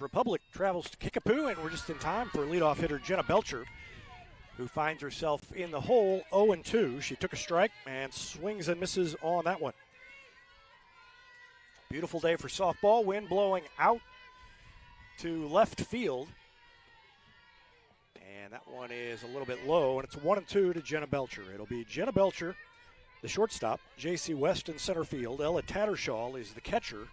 Republic travels to Kickapoo, and we're just in time for leadoff hitter Jenna Belcher, who finds herself in the hole 0-2. She took a strike and swings and misses on that one. Beautiful day for softball. Wind blowing out to left field. And that one is a little bit low, and it's 1-2 to Jenna Belcher. It'll be Jenna Belcher, the shortstop, J.C. West in center field. Ella Tattershaw is the catcher.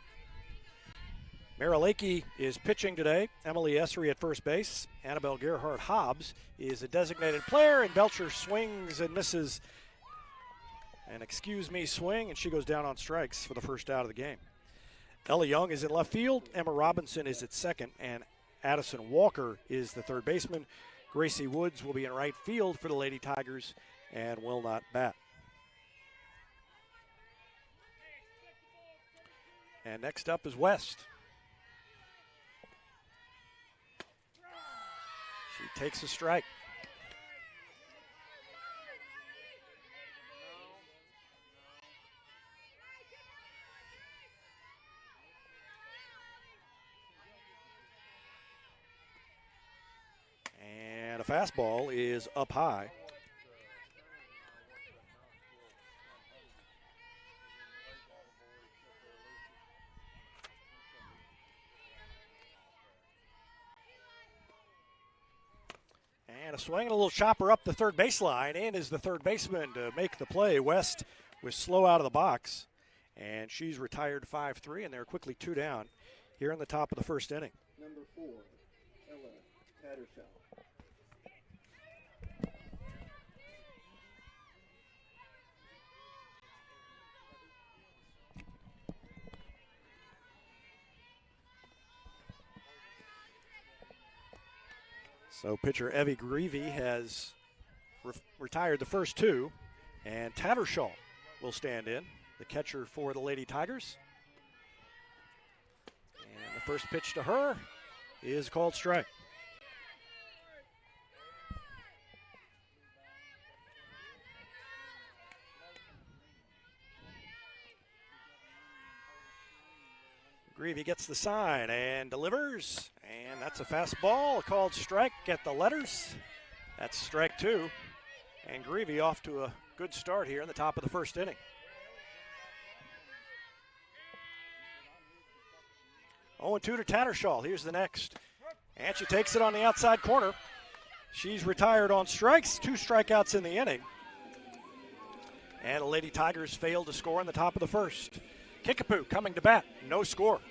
Mara Lakey is pitching today. Emily Essery at first base. Annabelle Gerhardt-Hobbs is a designated player, and Belcher swings and misses an excuse-me swing, and she goes down on strikes for the first out of the game. Ella Young is in left field. Emma Robinson is at second, and Addison Walker is the third baseman. Gracie Woods will be in right field for the Lady Tigers and will not bat. And next up is West. She takes a strike. And a fastball is up high. And a swing and a little chopper up the third baseline. In is the third baseman to make the play. West was slow out of the box, and she's retired 5-3, and they're quickly 2 down here in the top of the first inning. Number 4, Ella Tattershaw. So pitcher Evie Greavy has retired the first 2, and Tattershaw will stand in, the catcher for the Lady Tigers. And the first pitch to her is called strike. Greavy gets the sign and delivers, and that's a fastball, called strike at the letters. That's strike 2, and Greavy off to a good start here in the top of the first inning. Oh, 2 to Tattershaw. Here's the next, and she takes it on the outside corner. She's retired on strikes, 2 strikeouts in the inning, and the Lady Tigers failed to score in the top of the first. Kickapoo coming to bat, no score.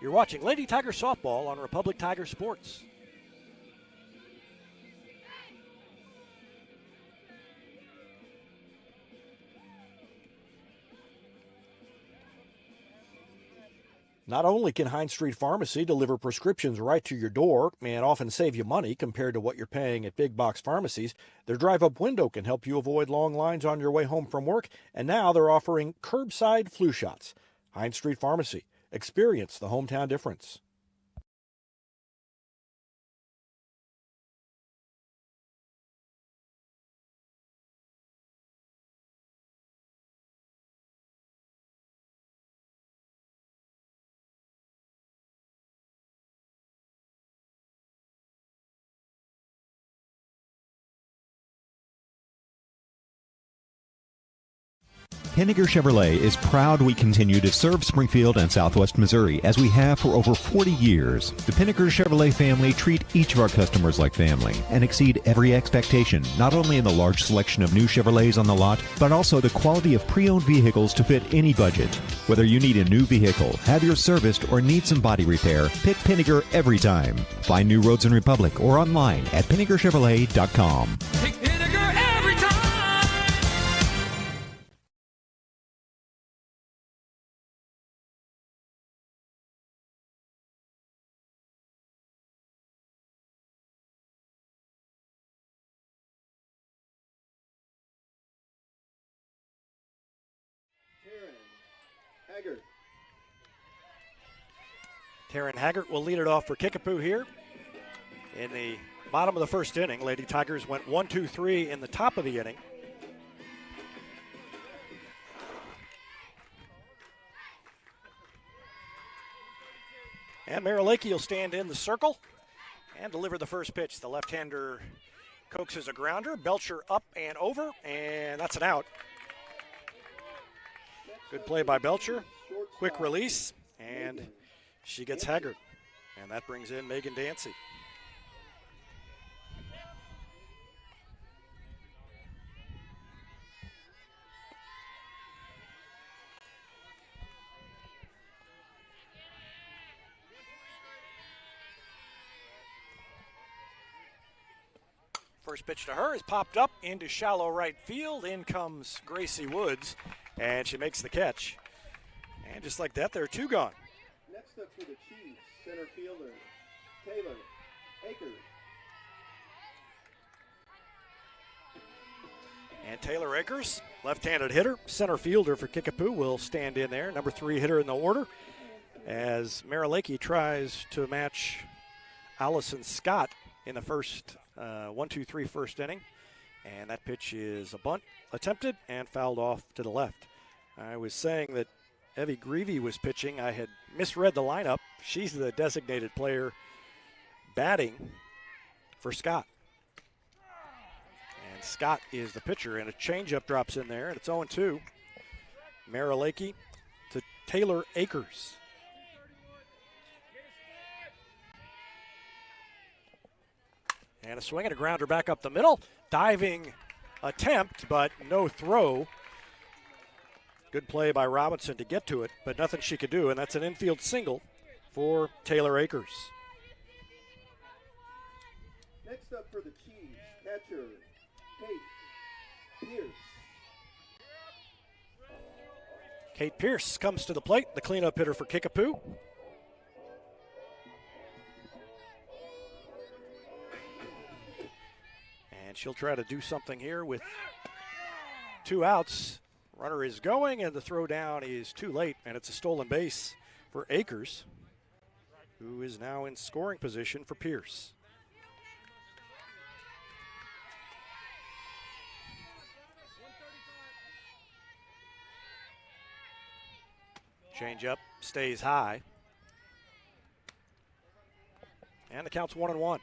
You're watching Lady Tiger Softball on Republic Tiger Sports. Not only can Hines Street Pharmacy deliver prescriptions right to your door and often save you money compared to what you're paying at big box pharmacies, their drive-up window can help you avoid long lines on your way home from work, and now they're offering curbside flu shots. Hines Street Pharmacy. Experience the hometown difference. Pinniger Chevrolet is proud we continue to serve Springfield and Southwest Missouri as we have for over 40 years. The Pinniger Chevrolet family treat each of our customers like family and exceed every expectation, not only in the large selection of new Chevrolets on the lot, but also the quality of pre-owned vehicles to fit any budget. Whether you need a new vehicle, have yours serviced, or need some body repair, pick Pinniger every time. Find new roads in Republic or online at PinnigerChevrolet.com. Pick Pinniger every time! Haggard. Taryn Haggart will lead it off for Kickapoo here. In the bottom of the first inning, Lady Tigers went 1-2-3 in the top of the inning. And Marilaki will stand in the circle and deliver the first pitch. The left-hander coaxes a grounder. Belcher up and over, and that's an out. Good play by Belcher. Quick release, and she gets haggard. And that brings in Megan Dancy. First pitch to her is popped up into shallow right field. In comes Gracie Woods, and she makes the catch. And just like that, there are two gone. Next up for the Chiefs, center fielder, Taylor Akers. And Taylor Akers, left-handed hitter, center fielder for Kickapoo, will stand in there. Number 3 hitter in the order as Marilaki tries to match Allison Scott in the first 1-2-3 first inning. And that pitch is a bunt attempted and fouled off to the left. I was saying that Evie Greavy was pitching. I had misread the lineup. She's the designated player batting for Scott. And Scott is the pitcher, and a changeup drops in there, and it's 0-2. Marilaki to Taylor Akers. And a swing and a grounder back up the middle. Diving attempt, but no throw. Good play by Robinson to get to it, but nothing she could do, and that's an infield single for Taylor Akers. Next up for the Chiefs, catcher, Kate Pierce. Kate Pierce comes to the plate, the cleanup hitter for Kickapoo. And she'll try to do something here with 2 outs. Runner is going, and the throw down is too late, and it's a stolen base for Akers, who is now in scoring position for Pierce. Changeup stays high. And the count's 1-1.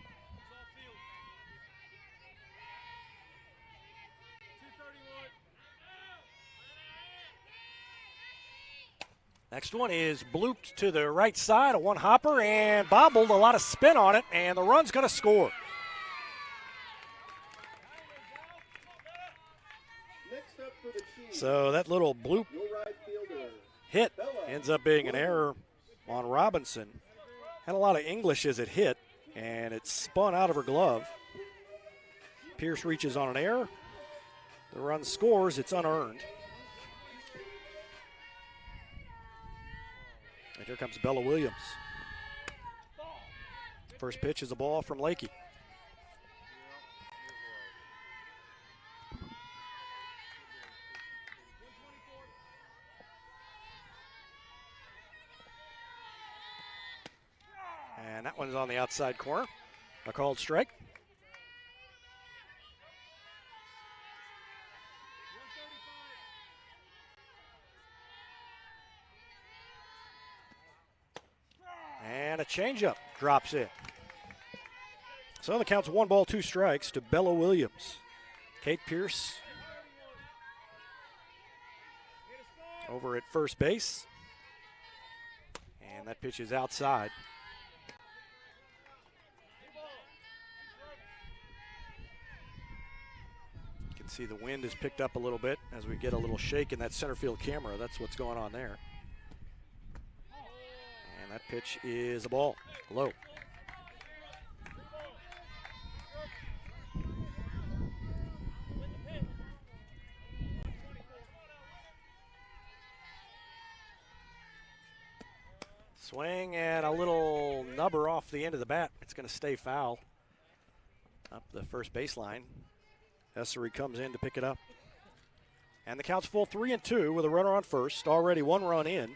Next one is blooped to the right side, a one-hopper, and bobbled, a lot of spin on it, and the run's going to score. Next up for the Chiefs, So that little bloop your right fielder, hit ends up being an error on Robinson. Had a lot of English as it hit, and it spun out of her glove. Pierce reaches on an error. The run scores, it's unearned. And here comes Bella Williams. First pitch is a ball from Lakey. And that one's on the outside corner. A called strike. And a changeup drops in. So the count's 1 ball, 2 strikes to Bella Williams. Kate Pierce over at first base. And that pitch is outside. You can see the wind has picked up a little bit as we get a little shake in that center field camera. That's what's going on there. And that pitch is a ball, low. Swing and a little nubber off the end of the bat. It's going to stay foul up the first baseline. Essery comes in to pick it up. And the count's full 3-2 with a runner on first. Already 1 run in.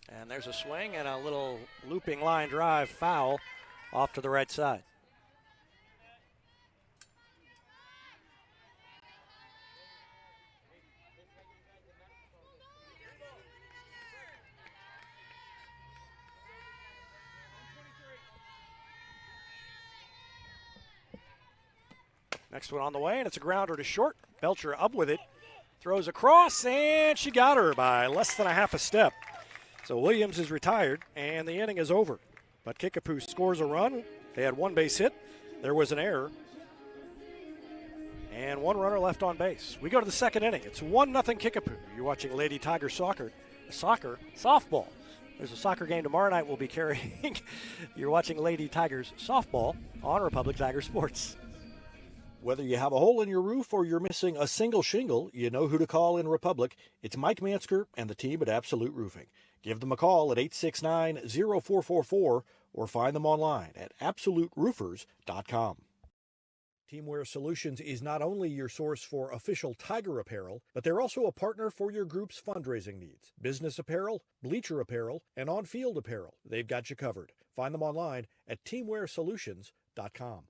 And there's a swing and a little looping line drive foul off to the right side. Next one on the way, and it's a grounder to short. Belcher up with it. Throws across, and she got her by less than a half a step. So Williams is retired, and the inning is over. But Kickapoo scores a run. They had one base hit. There was an error. And one runner left on base. We go to the second inning. It's 1-0 Kickapoo. You're watching Lady Tiger softball. There's a soccer game tomorrow night we'll be carrying. You're watching Lady Tigers softball on Republic Tiger Sports. Whether you have a hole in your roof or you're missing a single shingle, you know who to call in Republic. It's Mike Mansker and the team at Absolute Roofing. Give them a call at 869-0444 or find them online at absoluteroofers.com. Teamwear Solutions is not only your source for official Tiger apparel, but they're also a partner for your group's fundraising needs. Business apparel, bleacher apparel, and on-field apparel. They've got you covered. Find them online at teamwearsolutions.com.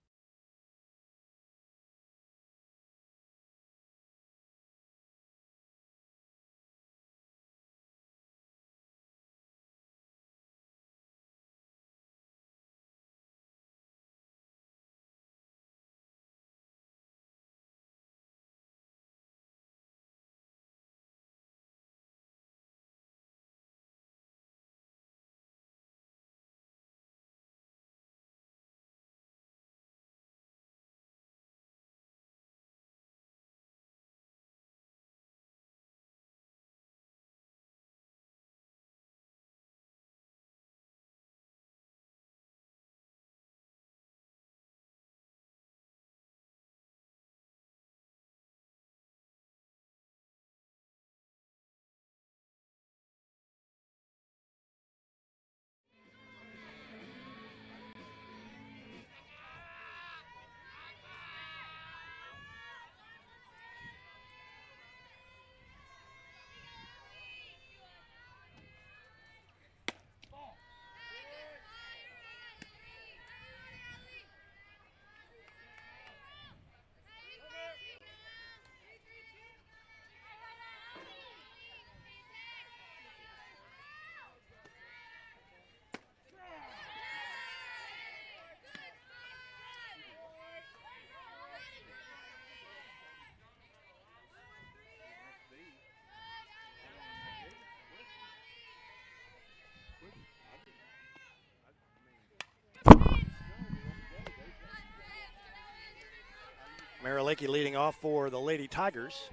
Marilaki leading off for the Lady Tigers.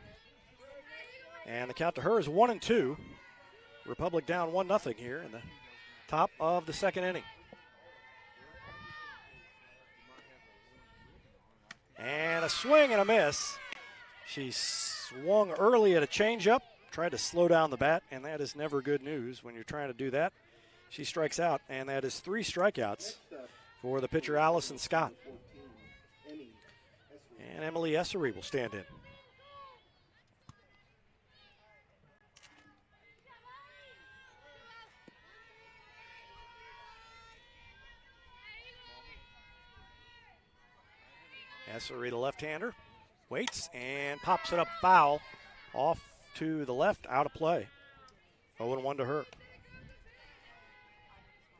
And the count to her is 1-2. Republic down 1-0 here in the top of the second inning. And a swing and a miss. She swung early at a changeup, tried to slow down the bat, and that is never good news when you're trying to do that. She strikes out, and that is 3 strikeouts for the pitcher, Allison Scott. And Emily Essery will stand in. Essery, the left-hander, waits and pops it up foul off to the left, out of play. 0-1 to her.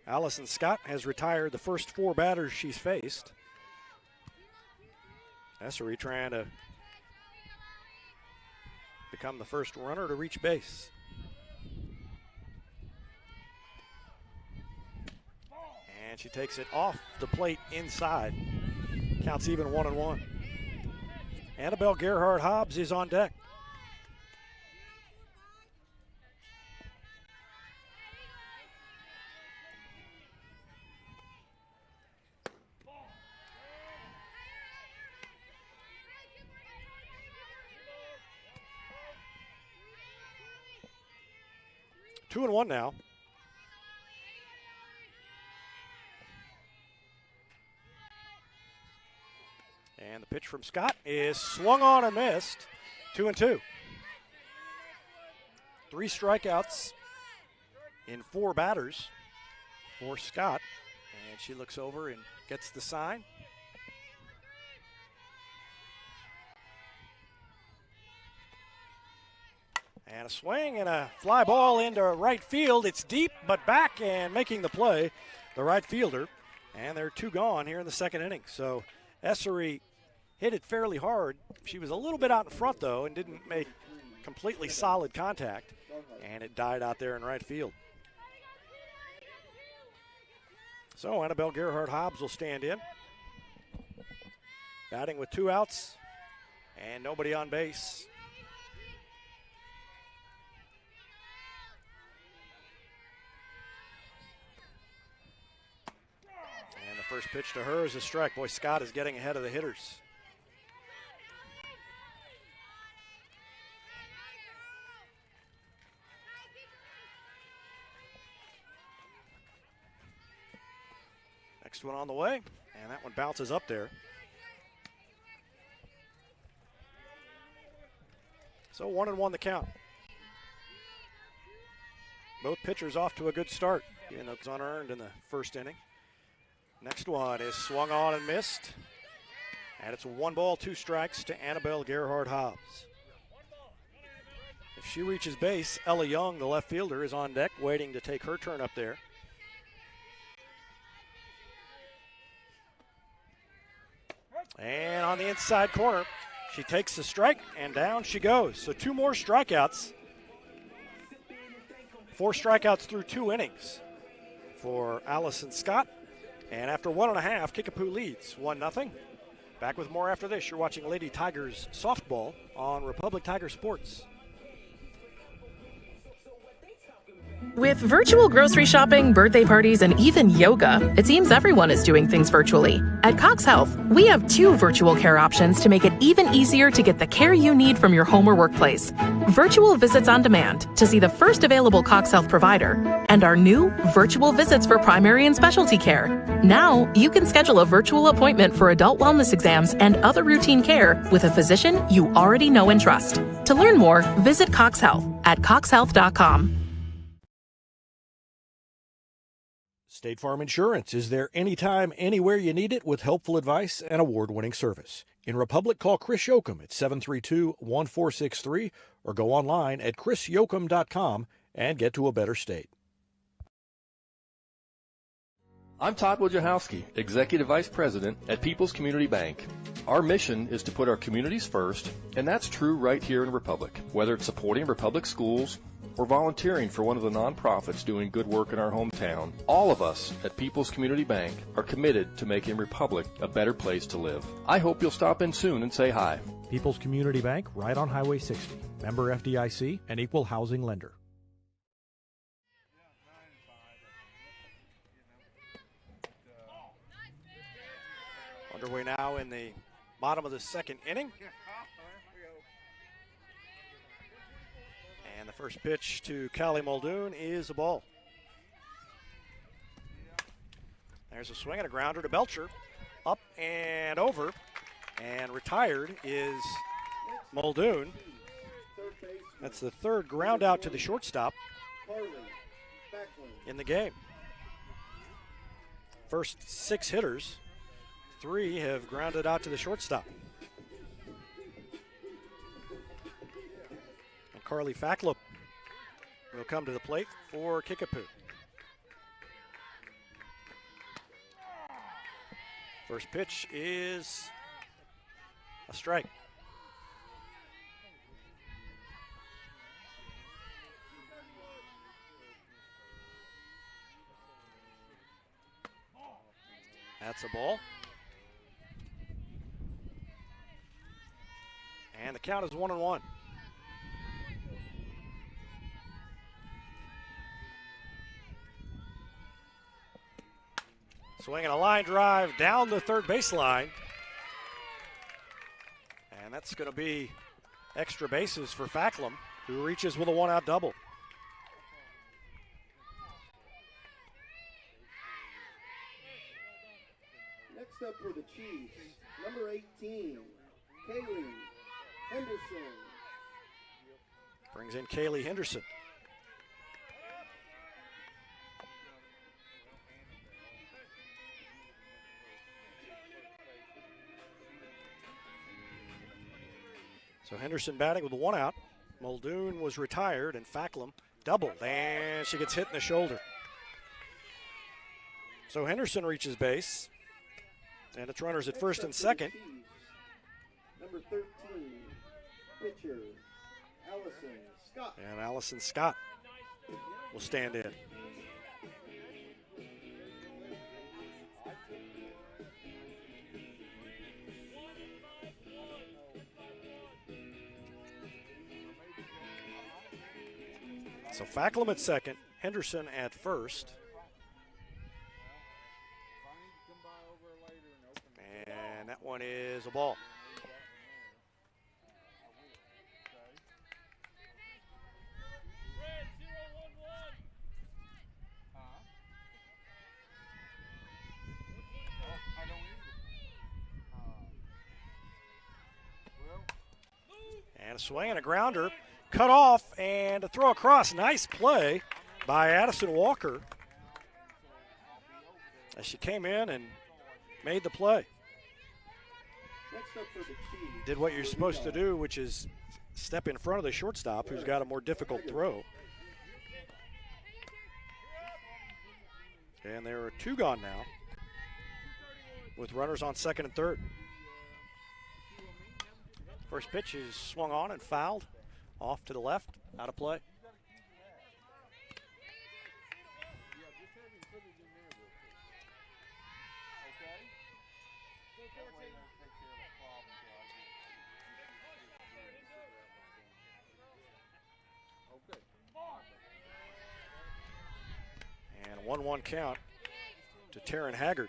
Allison Scott has retired the first 4 batters she's faced. Essery trying to become the first runner to reach base. And she takes it off the plate inside. Counts even 1-1. Annabelle Gerhard-Hobbs is on deck. Two and one now. And the pitch from Scott is swung on and missed. 2-2. 3 strikeouts in 4 batters for Scott. And she looks over and gets the sign. And a swing and a fly ball into right field. It's deep, but back and making the play, the right fielder. And there are 2 gone here in the second inning. So Essery hit it fairly hard. She was a little bit out in front, though, and didn't make completely solid contact, and it died out there in right field. So Annabelle Gerhardt-Hobbs will stand in, batting with 2 outs and nobody on base. And the first pitch to her is a strike. Boy, Scott is getting ahead of the hitters. Next one on the way, and that one bounces up there. So 1-1 the count. Both pitchers off to a good start. Even though it was unearned in the first inning. Next one is swung on and missed. And it's 1 ball, 2 strikes to Annabelle Gerhardt-Hobbs. If she reaches base, Ella Young, the left fielder, is on deck waiting to take her turn up there. And on the inside corner, she takes the strike, and down she goes. So 2 more strikeouts. 4 strikeouts through 2 innings for Allison Scott. And after 1.5, Kickapoo leads 1-0. Back with more after this. You're watching Lady Tigers softball on Republic Tiger Sports. With virtual grocery shopping, birthday parties, and even yoga, it seems everyone is doing things virtually. At Cox Health, we have 2 virtual care options to make it even easier to get the care you need from your home or workplace. Virtual visits on demand to see the first available Cox Health provider, and our new virtual visits for primary and specialty care. Now, you can schedule a virtual appointment for adult wellness exams and other routine care with a physician you already know and trust. To learn more, visit Cox Health at coxhealth.com. State Farm Insurance is there anytime, anywhere you need it with helpful advice and award-winning service. In Republic, call Chris Yoakum at 732-1463 or go online at chrisyoakum.com and get to a better state. I'm Todd Wojciechowski, Executive Vice President at People's Community Bank. Our mission is to put our communities first, and that's true right here in Republic. Whether it's supporting Republic schools or volunteering for one of the nonprofits doing good work in our hometown, all of us at People's Community Bank are committed to making Republic a better place to live. I hope you'll stop in soon and say hi. People's Community Bank, right on Highway 60. Member FDIC, an equal housing lender. Underway now in the bottom of the 2nd inning. And the first pitch to Callie Muldoon is a ball. There's a swing and a grounder to Belcher. Up and over. And retired is Muldoon. That's the 3rd ground out to the shortstop in the game. First 6 hitters, 3 have grounded out to the shortstop. And Carly Facklip will come to the plate for Kickapoo. First pitch is a strike. That's a ball. And the count is 1-1. Swinging a line drive down the third baseline. And that's going to be extra bases for Facklum, who reaches with a 1-out double. Next up for the Chiefs, number 18, Kaylee Henderson. Brings in Kaylee Henderson. So Henderson batting with a 1-out. Muldoon was retired, and Facklum doubled, and she gets hit in the shoulder. So Henderson reaches base, and it's runners at first and second. number 13, pitcher, Allison Scott. And Allison Scott will stand in. So Facklum at second, Henderson at first. And that one is a ball. And a swing and a grounder. Cut off and a throw across. Nice play by Addison Walker as she came in and made the play. Next up for the Chiefs. Did what you're supposed to do, which is step in front of the shortstop who's got a more difficult throw. And there are two gone now with runners on second and third. First pitch is swung on and fouled. Off to the left, out of play. And a 1-1 count to Taryn Haggard.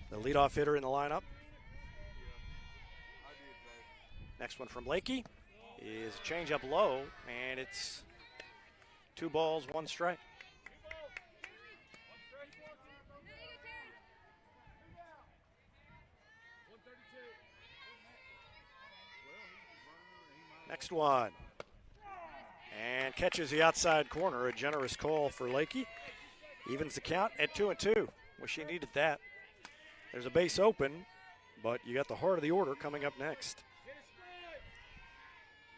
The leadoff hitter in the lineup. Next one from Lakey is a changeup low, and it's 2 balls, 1 strike. Next one. And catches the outside corner, a generous call for Lakey. Evens the count at 2-2. Wish he needed that. There's a base open, but you got the heart of the order coming up next.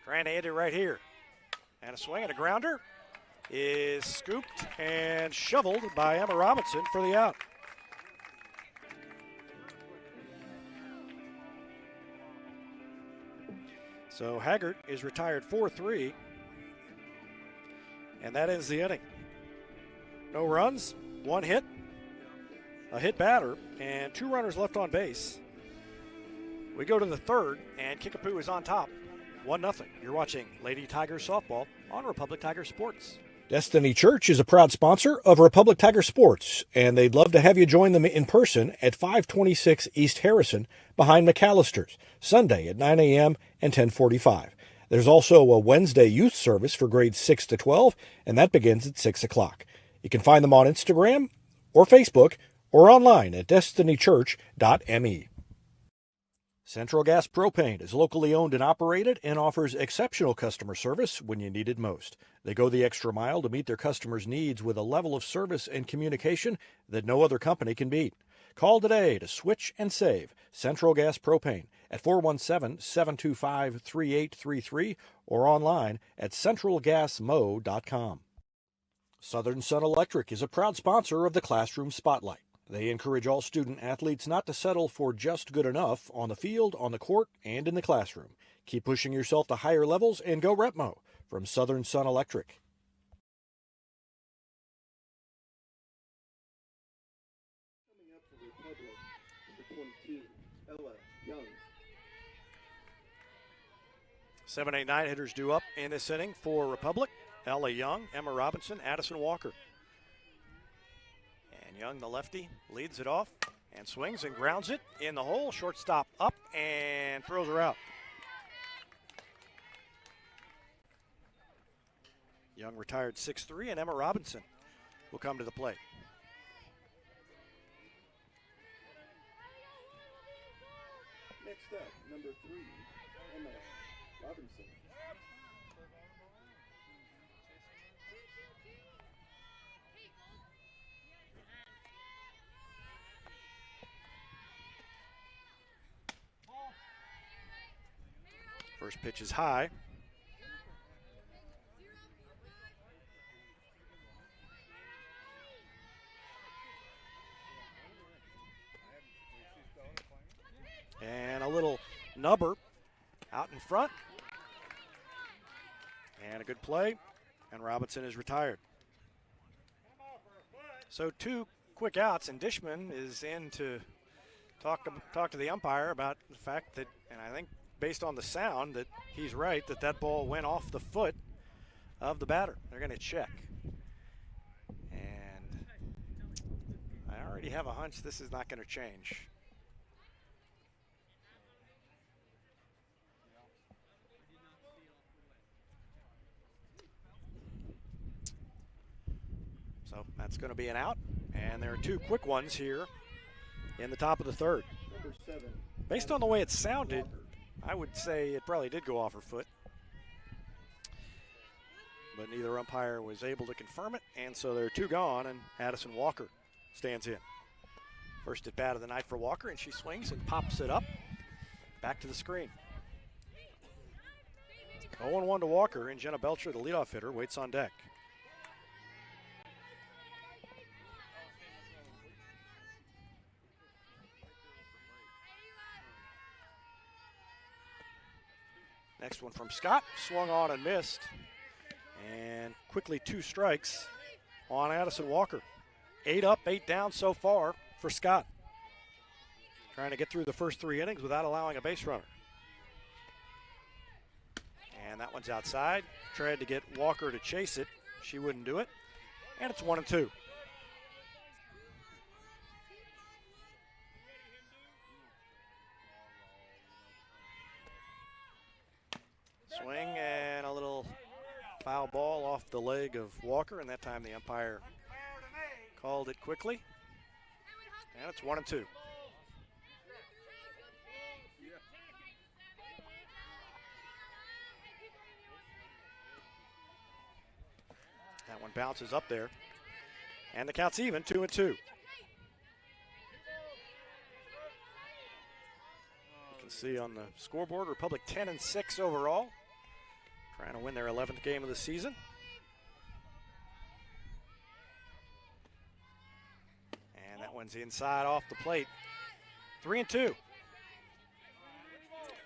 Trying to hit it right here. And a swing and a grounder is scooped and shoveled by Emma Robinson for the out. So Haggard is retired 4-3. And that ends the inning. No runs, 1 hit, a hit batter, and 2 runners left on base. We go to the third, and Kickapoo is on top. 1-0. You're watching Lady Tigers softball on Republic Tiger Sports. Destiny Church is a proud sponsor of Republic Tiger Sports, and they'd love to have you join them in person at 526 East Harrison behind McAllister's, Sunday at 9 a.m. and 10:45. There's also a Wednesday youth service for grades 6 to 12, and that begins at 6 o'clock. You can find them on Instagram or Facebook or online at destinychurch.me. Central Gas Propane is locally owned and operated and offers exceptional customer service when you need it most. They go the extra mile to meet their customers' needs with a level of service and communication that no other company can beat. Call today to switch and save Central Gas Propane at 417-725-3833 or online at centralgasmo.com. Southern Sun Electric is a proud sponsor of the Classroom Spotlight. They encourage all student athletes not to settle for just good enough on the field, on the court, and in the classroom. Keep pushing yourself to higher levels and go Repmo from Southern Sun Electric. Coming up for Republic, number 22, Ella Young. 7, 8, 9 hitters due up in this inning for Republic. Ella Young, Emma Robinson, Addison Walker. And Young, the lefty, leads it off and swings and grounds it in the hole. Shortstop up and throws her out. Young retired 6-3, and Emma Robinson will come to the plate. Next up, number 3, Emma Robinson. First pitch is high. Nubber out in front. And a good play, and Robinson is retired. So 2 quick outs, and Dishman is in to talk to the umpire about the fact that, and I think based on the sound, that he's right, that ball went off the foot of the batter. They're going to check. And I already have a hunch this is not going to change. So that's going to be an out, and there are 2 quick ones here in the top of the third. Based on the way it sounded, I would say it probably did go off her foot. But neither umpire was able to confirm it, and so there are 2 gone, and Addison Walker stands in. First at bat of the night for Walker, and she swings and pops it up back to the screen. 0-1 to Walker, and Jenna Belcher, the leadoff hitter, waits on deck. Next one from Scott, swung on and missed. And quickly 2 strikes on Addison Walker. 8 up, 8 down so far for Scott. Trying to get through the first 3 innings without allowing a base runner. And that one's outside. Tried to get Walker to chase it. She wouldn't do it. And it's 1-2. Swing and a little foul ball off the leg of Walker, and that time the umpire called it quickly. And it's 1-2. That one bounces up there. And the count's even, 2-2. You can see on the scoreboard, Republic 10-6 overall. Trying to win their 11th game of the season. And that one's inside off the plate. 3-2.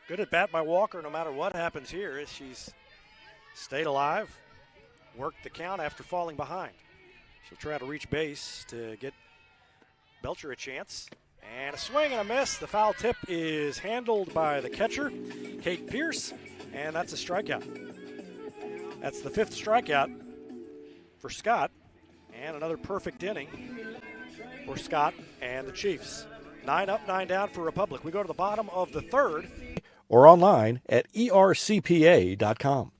Good at bat by Walker no matter what happens here as she's stayed alive, worked the count after falling behind. She'll try to reach base to get Belcher a chance. And a swing and a miss. The foul tip is handled by the catcher, Kate Pierce, and that's a strikeout. That's the 5th strikeout for Scott, and another perfect inning for Scott and the Chiefs. 9 up, 9 down for Republic. We go to the bottom of the third. Or online at ercpa.com.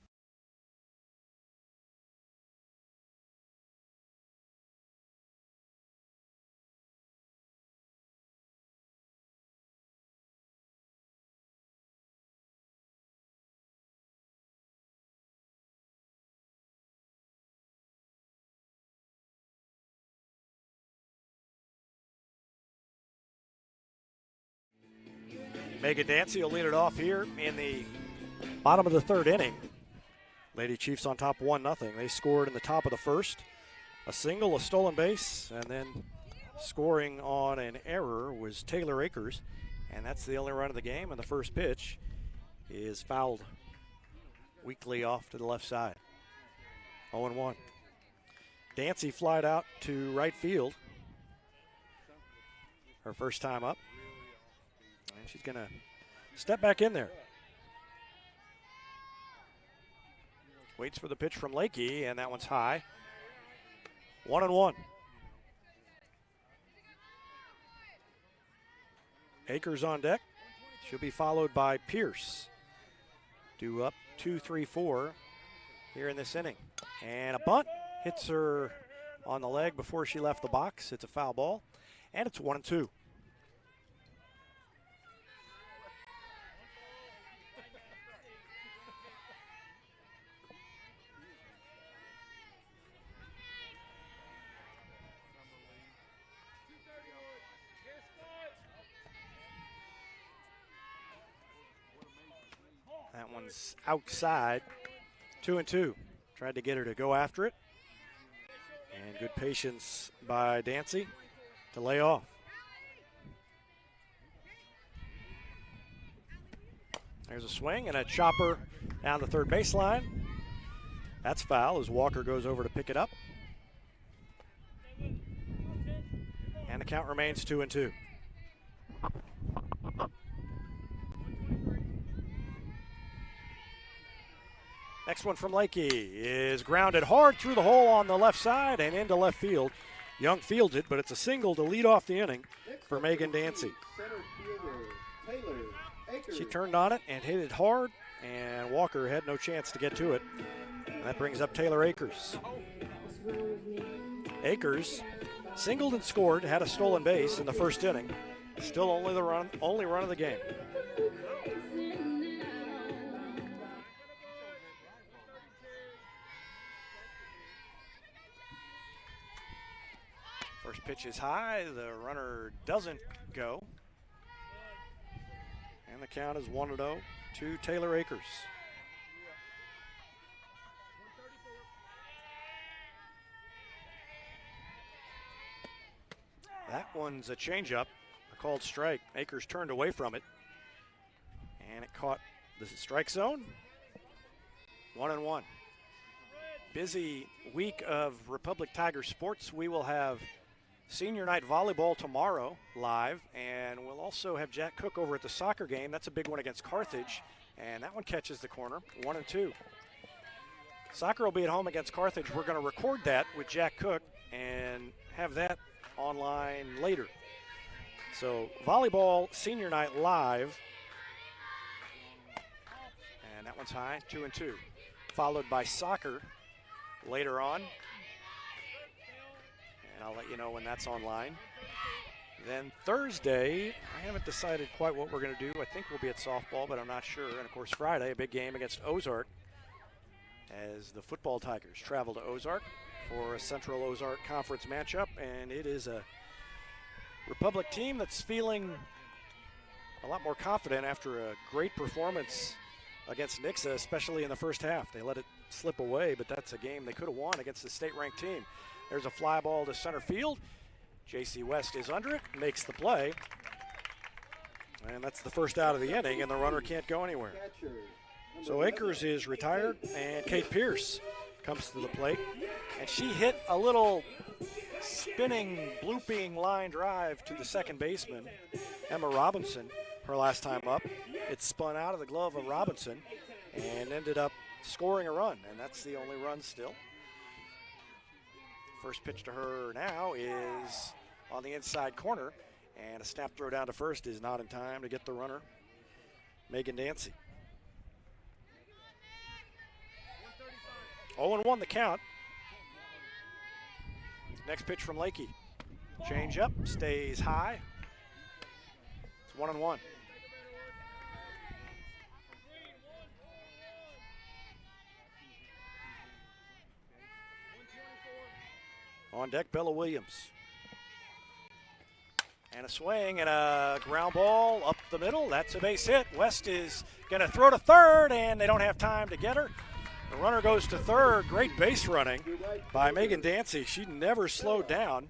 Megan Dancy will lead it off here in the bottom of the third inning. Lady Chiefs on top 1-0. They scored in the top of the first. A single, a stolen base, and then scoring on an error was Taylor Akers. And that's the only run of the game, and the first pitch is fouled weakly off to the left side. 0-1. Dancy flied out to right field. Her first time up. And she's going to step back in there. Waits for the pitch from Lakey, and that one's high. 1-1. Akers on deck. She'll be followed by Pierce. Due up 2-3-4 here in this inning. And a bunt hits her on the leg before she left the box. It's a foul ball, and it's 1-2. That one's outside. 2-2. Tried to get her to go after it. And good patience by Dancy to lay off. There's a swing and a chopper down the third baseline. That's foul as Walker goes over to pick it up. And the count remains 2-2. Next one from Lakey is grounded hard through the hole on the left side and into left field. Young fields it, but it's a single to lead off the inning for Megan Dancy. She turned on it and hit it hard, and Walker had no chance to get to it. And that brings up Taylor Akers. Akers singled and scored, had a stolen base in the first inning. Still only run of the game. First pitch is high, the runner doesn't go. And the count is 1-0 to Taylor Akers. That one's a changeup, a called strike. Akers turned away from it, and it caught the strike zone. 1-1. Busy week of Republic Tiger sports. We will have Senior Night Volleyball tomorrow live, and we'll also have Jack Cook over at the soccer game. That's a big one against Carthage, and that one catches the corner, 1-2. Soccer will be at home against Carthage. We're going to record that with Jack Cook and have that online later. So volleyball Senior Night live, and that one's high, 2-2. Followed by soccer later on. And I'll let you know when that's online. Then Thursday, I haven't decided quite what we're going to do. I think we'll be at softball, but I'm not sure. And, of course, Friday, a big game against Ozark as the football Tigers travel to Ozark for a Central Ozark Conference matchup. And it is a Republic team that's feeling a lot more confident after a great performance against Nixa, especially in the first half. They let it slip away, but that's a game they could have won against the state-ranked team. There's a fly ball to center field. J.C. West is under it, makes the play. And that's the first out of the inning, and the runner can't go anywhere. So Akers is retired, and Kate Pierce comes to the plate. And she hit a little spinning, blooping line drive to the second baseman, Emma Robinson, her last time up. It spun out of the glove of Robinson and ended up scoring a run, and that's the only run still. First pitch to her now is on the inside corner, and a snap throw down to first is not in time to get the runner, Megan Dancy. 0-1 the count. Next pitch from Lakey. Change up, stays high. It's 1-1. On deck, Bella Williams. And a swing and a ground ball up the middle. That's a base hit. West is going to throw to third, and they don't have time to get her. The runner goes to third. Great base running by Megan Dancy. She never slowed down.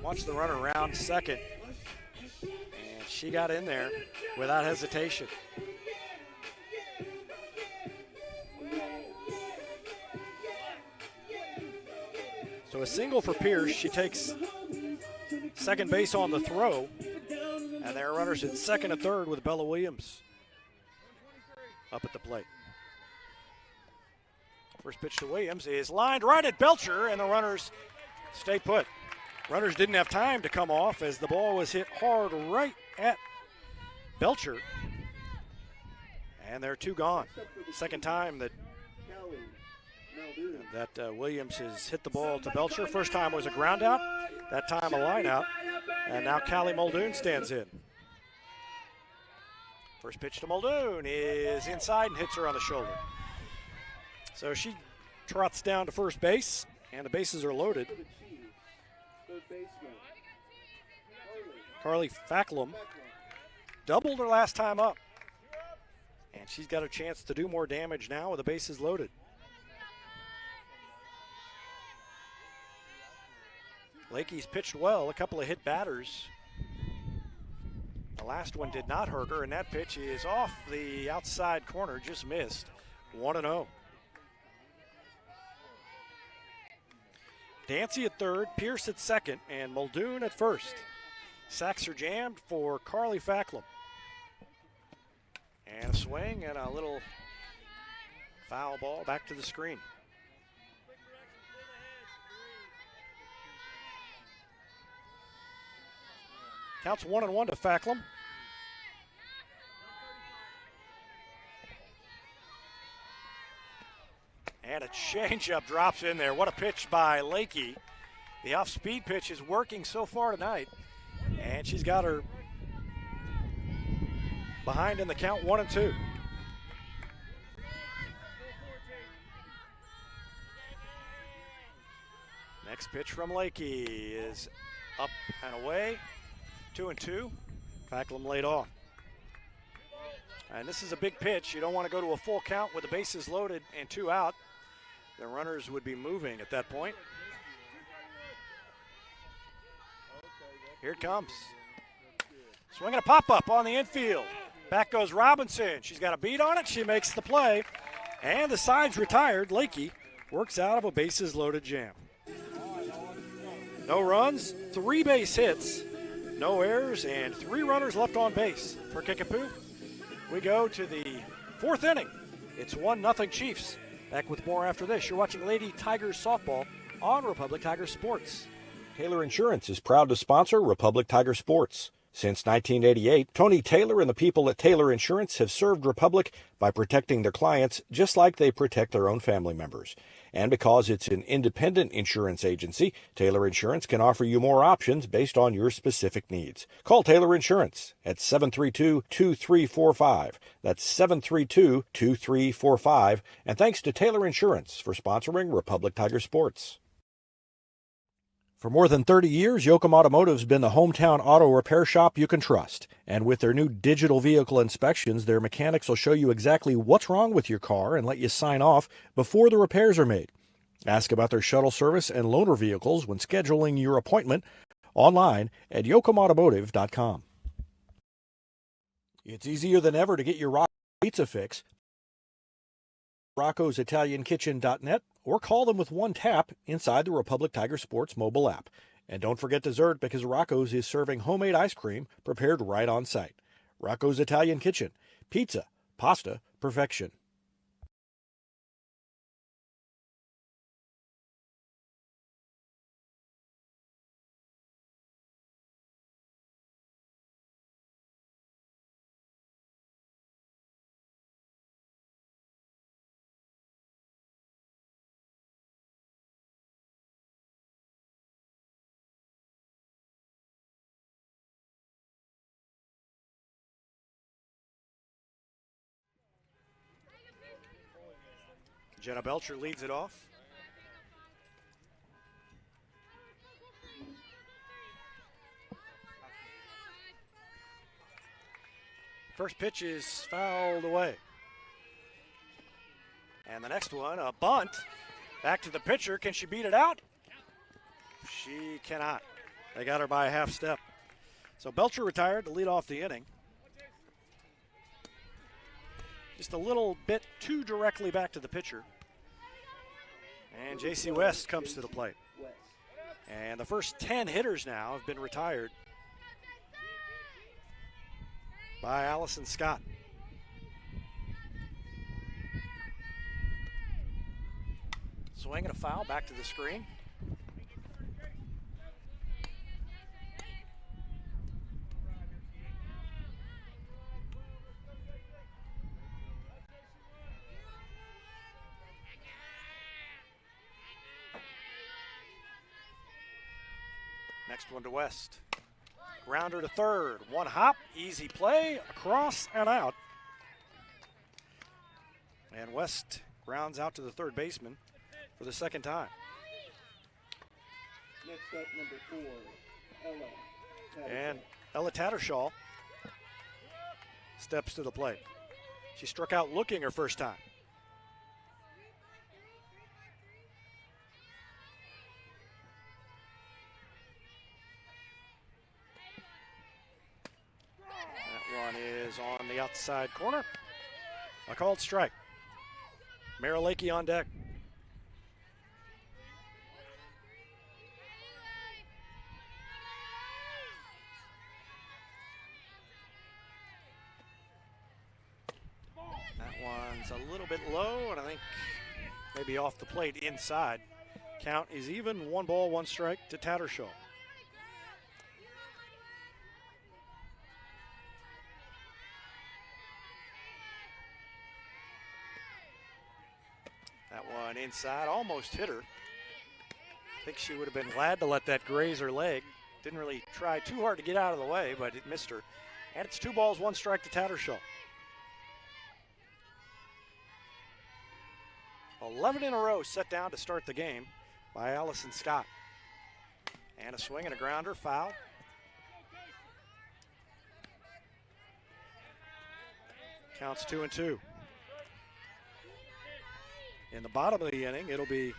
Watch the runner round second. And she got in there without hesitation. So a single for Pierce. She takes second base on the throw. And there are runners at second and third with Bella Williams up at the plate. First pitch to Williams is lined right at Belcher, and the runners stay put. Runners didn't have time to come off as the ball was hit hard right at Belcher. And there are two gone. Second time that Williams has hit the ball to Belcher. First time was a ground out, that time a line out, and now Callie Muldoon stands in. First pitch to Muldoon is inside and hits her on the shoulder. So she trots down to first base, and the bases are loaded. Carly Facklum doubled her last time up, and she's got a chance to do more damage now with the bases loaded. Lakey's pitched well, a couple of hit batters. The last one did not hurt her, and that pitch is off the outside corner, just missed. 1-0. Dancy at third, Pierce at second, and Muldoon at first. Sacks are jammed for Carly Facklum. And a swing and a little foul ball back to the screen. Counts 1-1 to Facklum. And a changeup drops in there. What a pitch by Lakey. The off-speed pitch is working so far tonight. And she's got her behind in the count, 1-2. Next pitch from Lakey is up and away. 2-2. Facklum laid off. And this is a big pitch. You don't want to go to a full count with the bases loaded and 2 out. The runners would be moving at that point. Here it comes. Swinging a pop-up on the infield. Back goes Robinson. She's got a beat on it. She makes the play. And the side's retired. Lakey works out of a bases-loaded jam. No runs, 3 base hits, no errors, and 3 runners left on base for Kickapoo. We go to the 4th inning. It's 1-0 Chiefs. Back with more after this. You're watching Lady Tigers softball on Republic Tiger Sports. Taylor Insurance is proud to sponsor Republic Tiger Sports. Since 1988, Tony Taylor and the people at Taylor Insurance have served Republic by protecting their clients just like they protect their own family members. And because it's an independent insurance agency, Taylor Insurance can offer you more options based on your specific needs. Call Taylor Insurance at 732-2345. That's 732-2345. And thanks to Taylor Insurance for sponsoring Republic Tiger Sports. For more than 30 years, Yoakum Automotive's been the hometown auto repair shop you can trust. And with their new digital vehicle inspections, their mechanics will show you exactly what's wrong with your car and let you sign off before the repairs are made. Ask about their shuttle service and loaner vehicles when scheduling your appointment online at yoakumautomotive.com. It's easier than ever to get your Rocco's pizza fix. Rocco'sItalianKitchen.net or call them with one tap inside the Republic Tiger Sports mobile app. And don't forget dessert because Rocco's is serving homemade ice cream prepared right on site. Rocco's Italian Kitchen. Pizza, pasta, perfection. Jenna Belcher leads it off. First pitch is fouled away. And the next one, a bunt. Back to the pitcher. Can she beat it out? She cannot. They got her by a half step. So Belcher retired to lead off the inning. Just a little bit too directly back to the pitcher. And J.C. West comes to the plate. And the first 10 hitters now have been retired by Allison Scott. Swing and a foul back to the screen. Next one to West. Grounder to third. One hop, easy play, across and out. And West grounds out to the third baseman for the second time. Next up, number 4, Ella Tattershaw. And Ella Tattershaw steps to the plate. She struck out looking her first time. is on the outside corner. A called strike. Marilaki on deck. That one's a little bit low, and I think maybe off the plate inside. Count is even, 1 ball, 1 strike to Tattershaw. That one inside, almost hit her. I think she would have been glad to let that graze her leg. Didn't really try too hard to get out of the way, but it missed her. And it's 2 balls, 1 strike to Tattershaw. 11 in a row set down to start the game by Allison Scott. And a swing and a grounder, foul. Counts 2-2. In the bottom of the inning, it'll be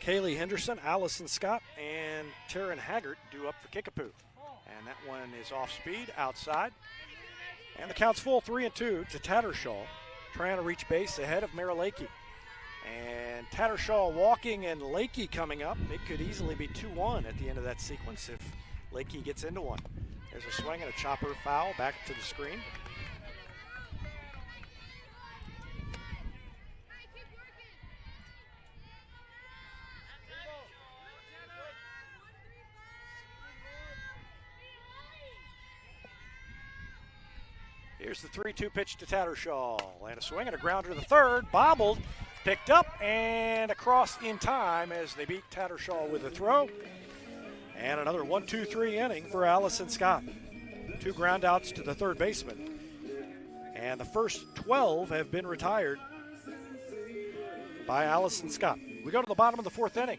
Kaylee Henderson, Allison Scott, and Taryn Haggart due up for Kickapoo. And that one is off speed, outside. And the count's full, 3-2 to Tattershaw, trying to reach base ahead of Marilaki. And Tattershaw walking and Lakey coming up. It could easily be 2-1 at the end of that sequence if Lakey gets into one. There's a swing and a chopper, foul, back to the screen. Here's the 3-2 pitch to Tattershaw. And a swing and a grounder to the third. Bobbled, picked up, and across in time as they beat Tattershaw with a throw. And another 1-2-3 inning for Allison Scott. 2 ground outs to the third baseman. And the first 12 have been retired by Allison Scott. We go to the bottom of the 4th inning.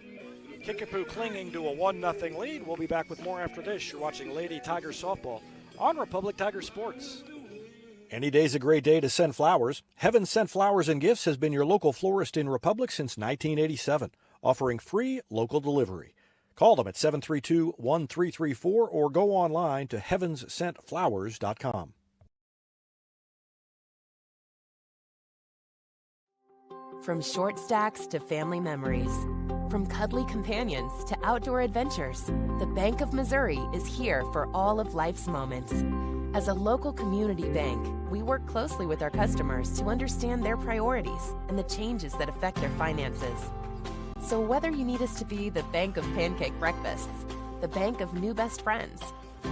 Kickapoo clinging to a 1-0 lead. We'll be back with more after this. You're watching Lady Tiger Softball on Republic Tiger Sports. Any day's a great day to send flowers. Heaven Sent Flowers and Gifts has been your local florist in Republic since 1987, offering free local delivery. Call them at 732-1334 or go online to heavenssentflowers.com. From short stacks to family memories, from cuddly companions to outdoor adventures, the Bank of Missouri is here for all of life's moments. As a local community bank, we work closely with our customers to understand their priorities and the changes that affect their finances. So whether you need us to be the bank of pancake breakfasts, the bank of new best friends,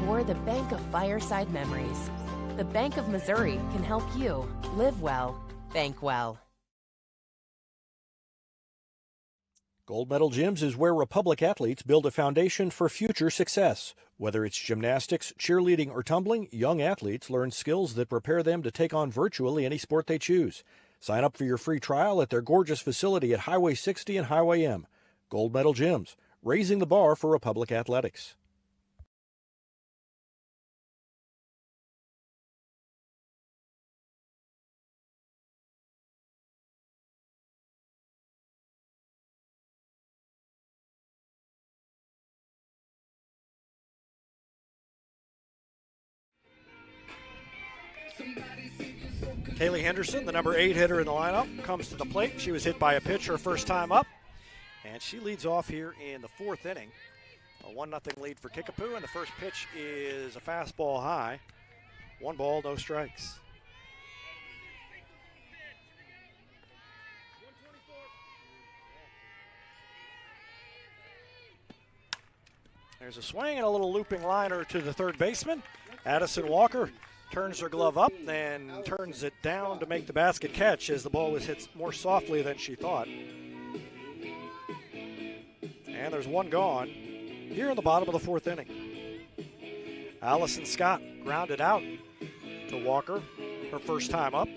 or the bank of fireside memories, the Bank of Missouri can help you live well, bank well. Gold Medal Gyms is where Republic athletes build a foundation for future success. Whether it's gymnastics, cheerleading, or tumbling, young athletes learn skills that prepare them to take on virtually any sport they choose. Sign up for your free trial at their gorgeous facility at Highway 60 and Highway M. Gold Medal Gyms, raising the bar for Republic athletics. Kaylee Henderson, the number 8 hitter in the lineup, comes to the plate. She was hit by a pitch her first time up, and she leads off here in the 4th inning. A 1-0 lead for Kickapoo, and the first pitch is a fastball high. 1 ball, no strikes. There's a swing and a little looping liner to the third baseman. Addison Walker turns her glove up and turns it down to make the basket catch as the ball was hit more softly than she thought. And there's 1 gone here in the bottom of the 4th inning. Allison Scott grounded out to Walker, her first time up.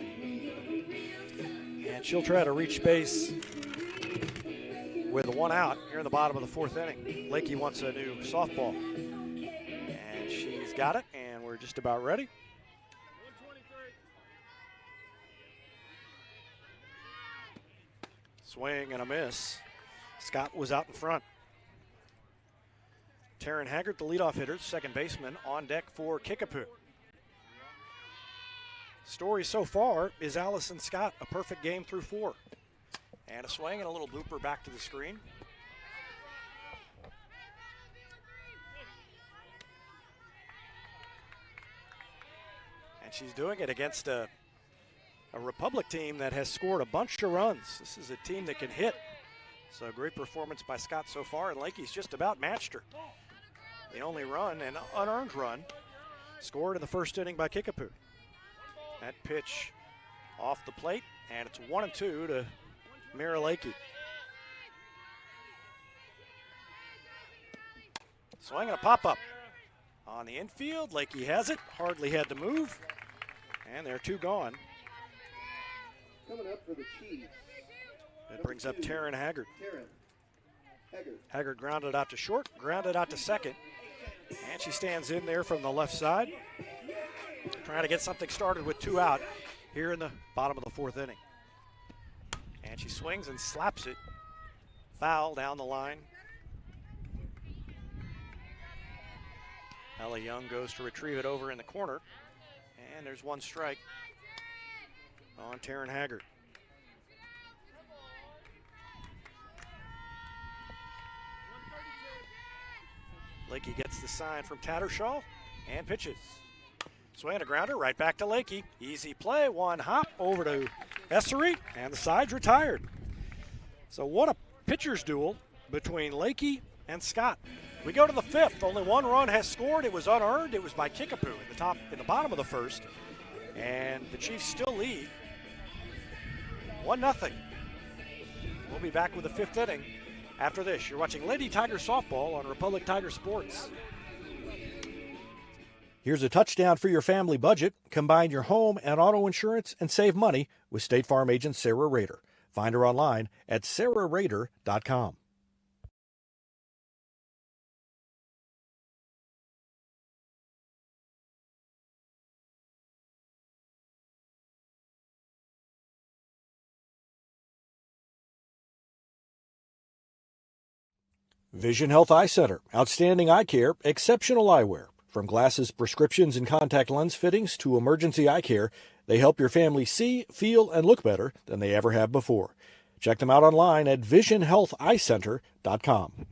And she'll try to reach base with 1 out here in the bottom of the 4th inning. Lakey wants a new softball. And she's got it, and we're just about ready. Swing and a miss. Scott was out in front. Taryn Haggart, the leadoff hitter, second baseman, on deck for Kickapoo. Story so far is Allison Scott, a perfect game through 4. And a swing and a little blooper back to the screen. And she's doing it against a Republic team that has scored a bunch of runs. This is a team that can hit. So great performance by Scott so far, and Lakey's just about matched her. The only run, an unearned run, scored in the first inning by Kickapoo. That pitch off the plate, and it's 1-2 to Mira Lakey. Swing and a pop-up on the infield. Lakey has it, hardly had to move, and there are 2 gone. Coming up for the Chiefs. That brings up Taryn Haggard. Haggard. Haggard grounded out to short, grounded out to second, and she stands in there from the left side, trying to get something started with 2 out here in the bottom of the 4th inning. And she swings and slaps it. Foul down the line. Ella Young goes to retrieve it over in the corner, and there's 1 strike on Taryn Haggard. Lakey gets the sign from Tattershaw and pitches. Swing and a grounder right back to Lakey. Easy play, 1 hop over to Essery, and the side's retired. So what a pitcher's duel between Lakey and Scott. We go to the 5th. Only 1 run has scored. It was unearned. It was by Kickapoo in the bottom of the 1st. And the Chiefs still lead 1-0. We'll be back with the 5th inning after this. You're watching Lady Tiger Softball on Republic Tiger Sports. Here's a touchdown for your family budget. Combine your home and auto insurance and save money with State Farm agent Sarah Rader. Find her online at sarahrader.com. Vision Health Eye Center. Outstanding eye care, exceptional eyewear. From glasses, prescriptions, and contact lens fittings to emergency eye care, they help your family see, feel, and look better than they ever have before. Check them out online at visionhealtheyecenter.com.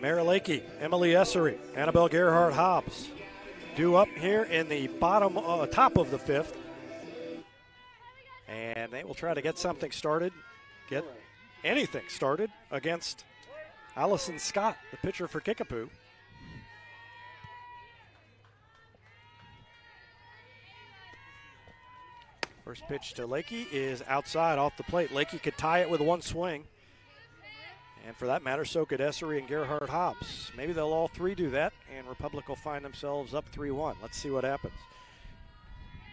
Mara Lakey, Emily Essery, Annabelle Gerhardt Hobbs due up here in the top of the 5th. And they will try to get something started, get anything started against Allison Scott, the pitcher for Kickapoo. First pitch to Lakey is outside off the plate. Lakey could tie it with 1 swing. And for that matter, so could Essery and Gerhardt Hobbs. Maybe they'll all 3 do that, and Republic will find themselves up 3-1. Let's see what happens.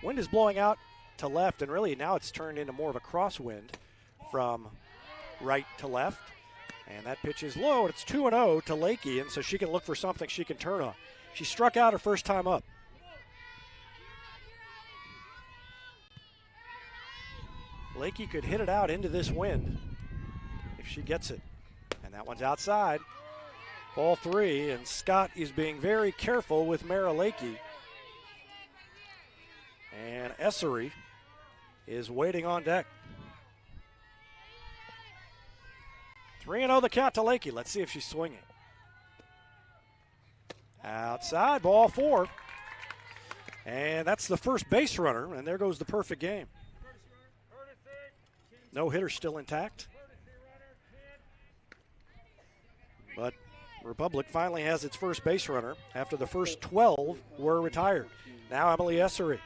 Wind is blowing out to left, and really now it's turned into more of a crosswind from right to left. And that pitch is low, and it's 2-0 to Lakey, and so she can look for something she can turn on. She struck out her first time up. Lakey could hit it out into this wind if she gets it. And that one's outside. Ball 3, and Scott is being very careful with Mara Lakey. And Essery is waiting on deck. 3-0 the count to Lakey. Let's see if she's swinging. Outside, ball 4. And that's the first base runner, and there goes the perfect game. No hitter still intact. But Republic finally has its first base runner after the first 12 were retired. Now Emily Essery.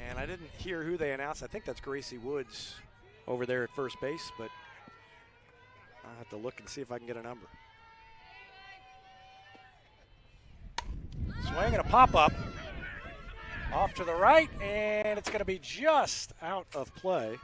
And I didn't hear who they announced. I think that's Gracie Woods over there at first base, but I'll have to look and see if I can get a number. Swing and a pop-up off to the right, and it's going to be just out of play.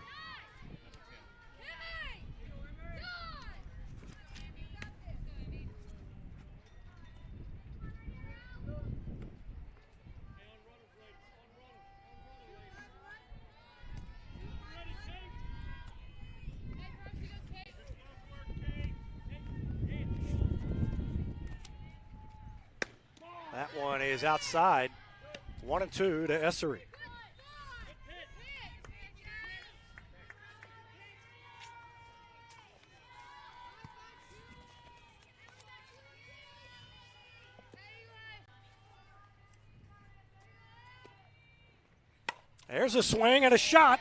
one is outside. 1-2 to Essery. There's a swing and a shot.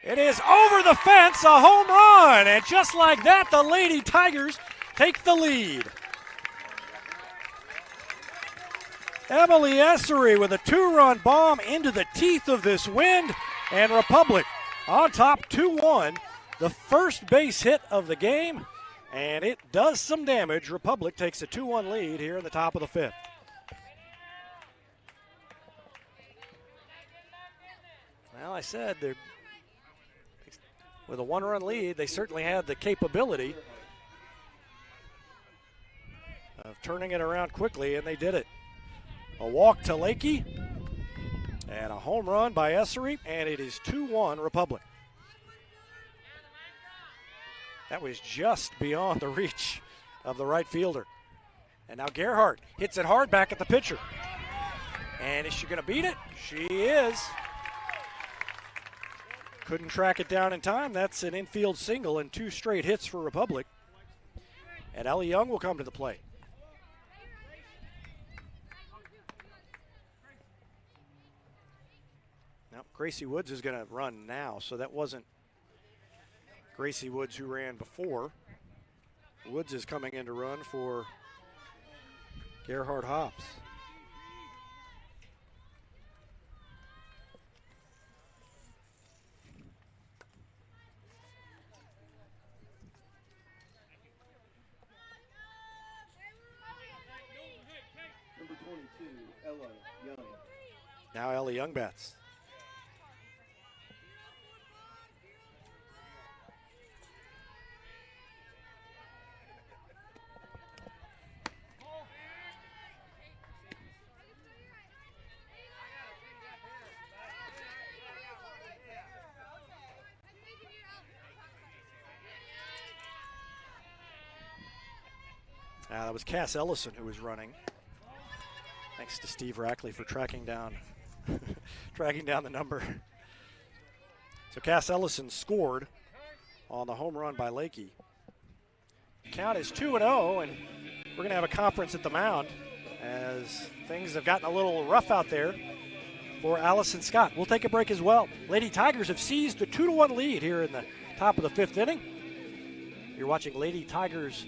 It is over the fence, a home run. And just like that, the Lady Tigers take the lead. Emily Essery with a 2-run bomb into the teeth of this wind. And Republic on top 2-1. The first base hit of the game. And it does some damage. Republic takes a 2-1 lead here in the top of the fifth. Well, I said with a 1-run lead, they certainly had the capability of turning it around quickly, and they did it. A walk to Lakey, and a home run by Essery, and it is 2-1 Republic. That was just beyond the reach of the right fielder. And now Gerhardt hits it hard back at the pitcher. And is she going to beat it? She is. Couldn't track it down in time. That's an infield single and 2 straight hits for Republic. And Ellie Young will come to the plate. Now, Gracie Woods is going to run now, so that wasn't Gracie Woods who ran before. Woods is coming in to run for Gerhard Hops. Number 22, Ella Young. Now Ellie Young bats. That was Cass Ellison who was running. Thanks to Steve Rackley for tracking down the number. So Cass Ellison scored on the home run by Lakey. The count is 2-0, and we're going to have a conference at the mound as things have gotten a little rough out there for Allison Scott. We'll take a break as well. Lady Tigers have seized the 2-1 lead here in the top of the fifth inning. You're watching Lady Tigers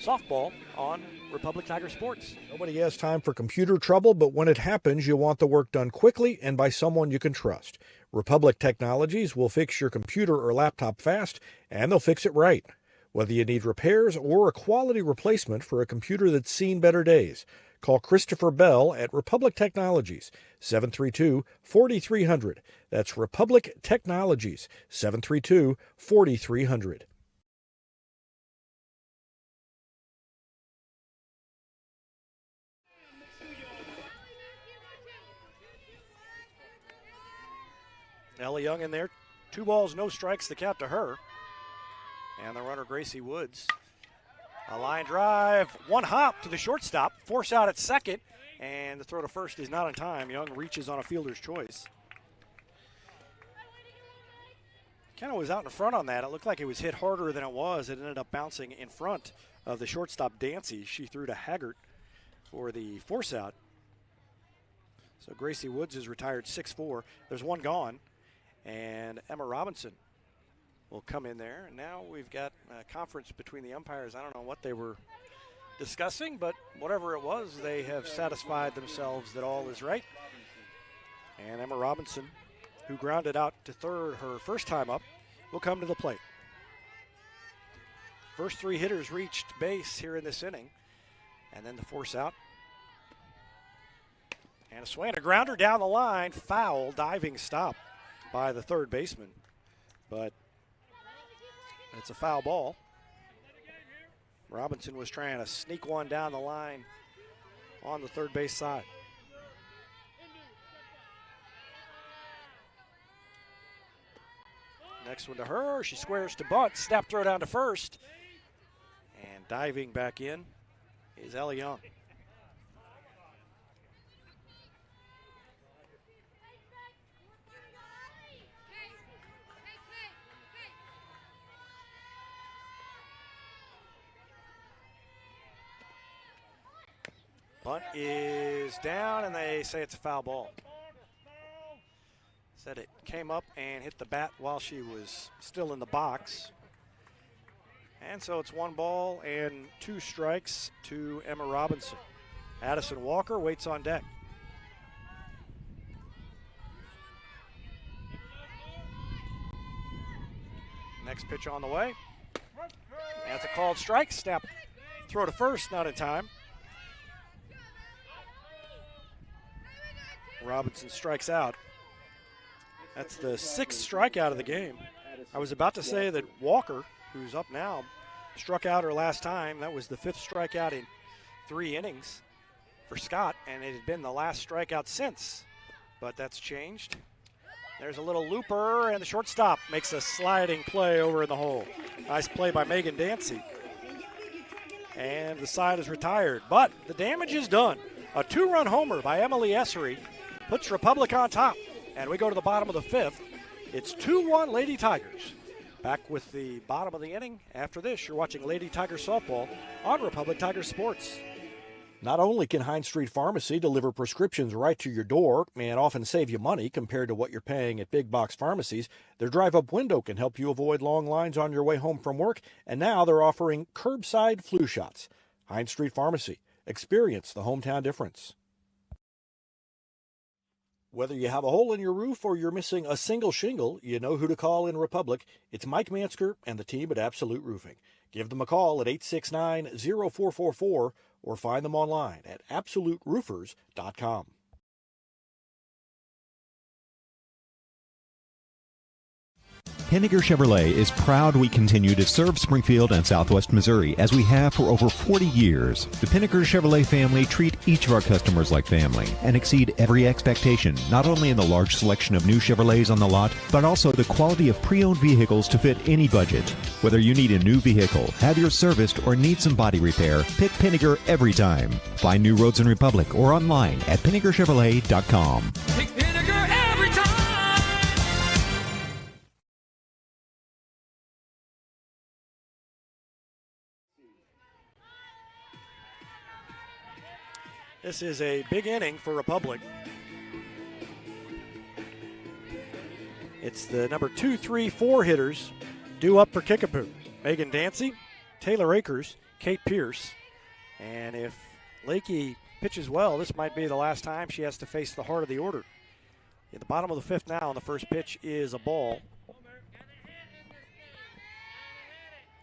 softball on Republic Tiger Sports. Nobody has time for computer trouble, but when it happens, you want the work done quickly and by someone you can trust. Republic Technologies will fix your computer or laptop fast, and they'll fix it right. Whether you need repairs or a quality replacement for a computer that's seen better days, call Christopher Bell at Republic Technologies, 732-4300. That's Republic Technologies, 732-4300. Ellie Young in there. 2 balls, no strikes, the count to her. And the runner, Gracie Woods. A line drive, 1 hop to the shortstop, force out at second, and the throw to first is not in time. Young reaches on a fielder's choice. Kind of was out in front on that. It looked like it was hit harder than it was. It ended up bouncing in front of the shortstop, Dancy. She threw to Haggart for the force out. So Gracie Woods is retired 6-4. There's 1 gone. And Emma Robinson will come in there. And now we've got a conference between the umpires. I don't know what they were discussing, but whatever it was, they have satisfied themselves that all is right. And Emma Robinson, who grounded out to third her first time up, will come to the plate. First 3 hitters reached base here in this inning. And then the force out. And a swing, a grounder down the line, foul, diving stop by the third baseman. But it's a foul ball. Robinson was trying to sneak one down the line on the third base side. Next one to her. She squares to bunt. Snap throw down to first. And diving back in is Ella Young. Bunt is down, and they say it's a foul ball. Said it came up and hit the bat while she was still in the box. And so it's 1 ball and 2 strikes to Emma Robinson. Addison Walker waits on deck. Next pitch on the way. That's a called strike. Snap. Throw to first, not in time. Robinson strikes out. That's the 6th strikeout of the game. I was about to say that Walker, who's up now, struck out her last time. That was the 5th strikeout in 3 innings for Scott, and it had been the last strikeout since. But that's changed. There's a little looper, and the shortstop makes a sliding play over in the hole. Nice play by Megan Dancy. And the side is retired, but the damage is done. A 2-run homer by Emily Essery puts Republic on top. And we go to the bottom of the 5th. It's 2-1 Lady Tigers. Back with the bottom of the inning. After this, you're watching Lady Tigers softball on Republic Tigers Sports. Not only can Hines Street Pharmacy deliver prescriptions right to your door and often save you money compared to what you're paying at big box pharmacies, their drive-up window can help you avoid long lines on your way home from work, and now they're offering curbside flu shots. Hines Street Pharmacy. Experience the hometown difference. Whether you have a hole in your roof or you're missing a single shingle, you know who to call in Republic. It's Mike Mansker and the team at Absolute Roofing. Give them a call at 869-0444 or find them online at absoluteroofers.com. Henniger Chevrolet is proud we continue to serve Springfield and Southwest Missouri as we have for over 40 years. The Pinnaker Chevrolet family treat each of our customers like family and exceed every expectation, not only in the large selection of new Chevrolets on the lot, but also the quality of pre-owned vehicles to fit any budget. Whether you need a new vehicle, have yours serviced, or need some body repair, pick Pinnaker every time. Find new roads in Republic or online at PinnakerChevrolet.com. Pick Vinegar every time. This is a big inning for Republic. It's the number 2, 3, 4 hitters due up for Kickapoo. Megan Dancy, Taylor Akers, Kate Pierce. And if Lakey pitches well, this might be the last time she has to face the heart of the order. In the bottom of the 5th now, and the first pitch is a ball.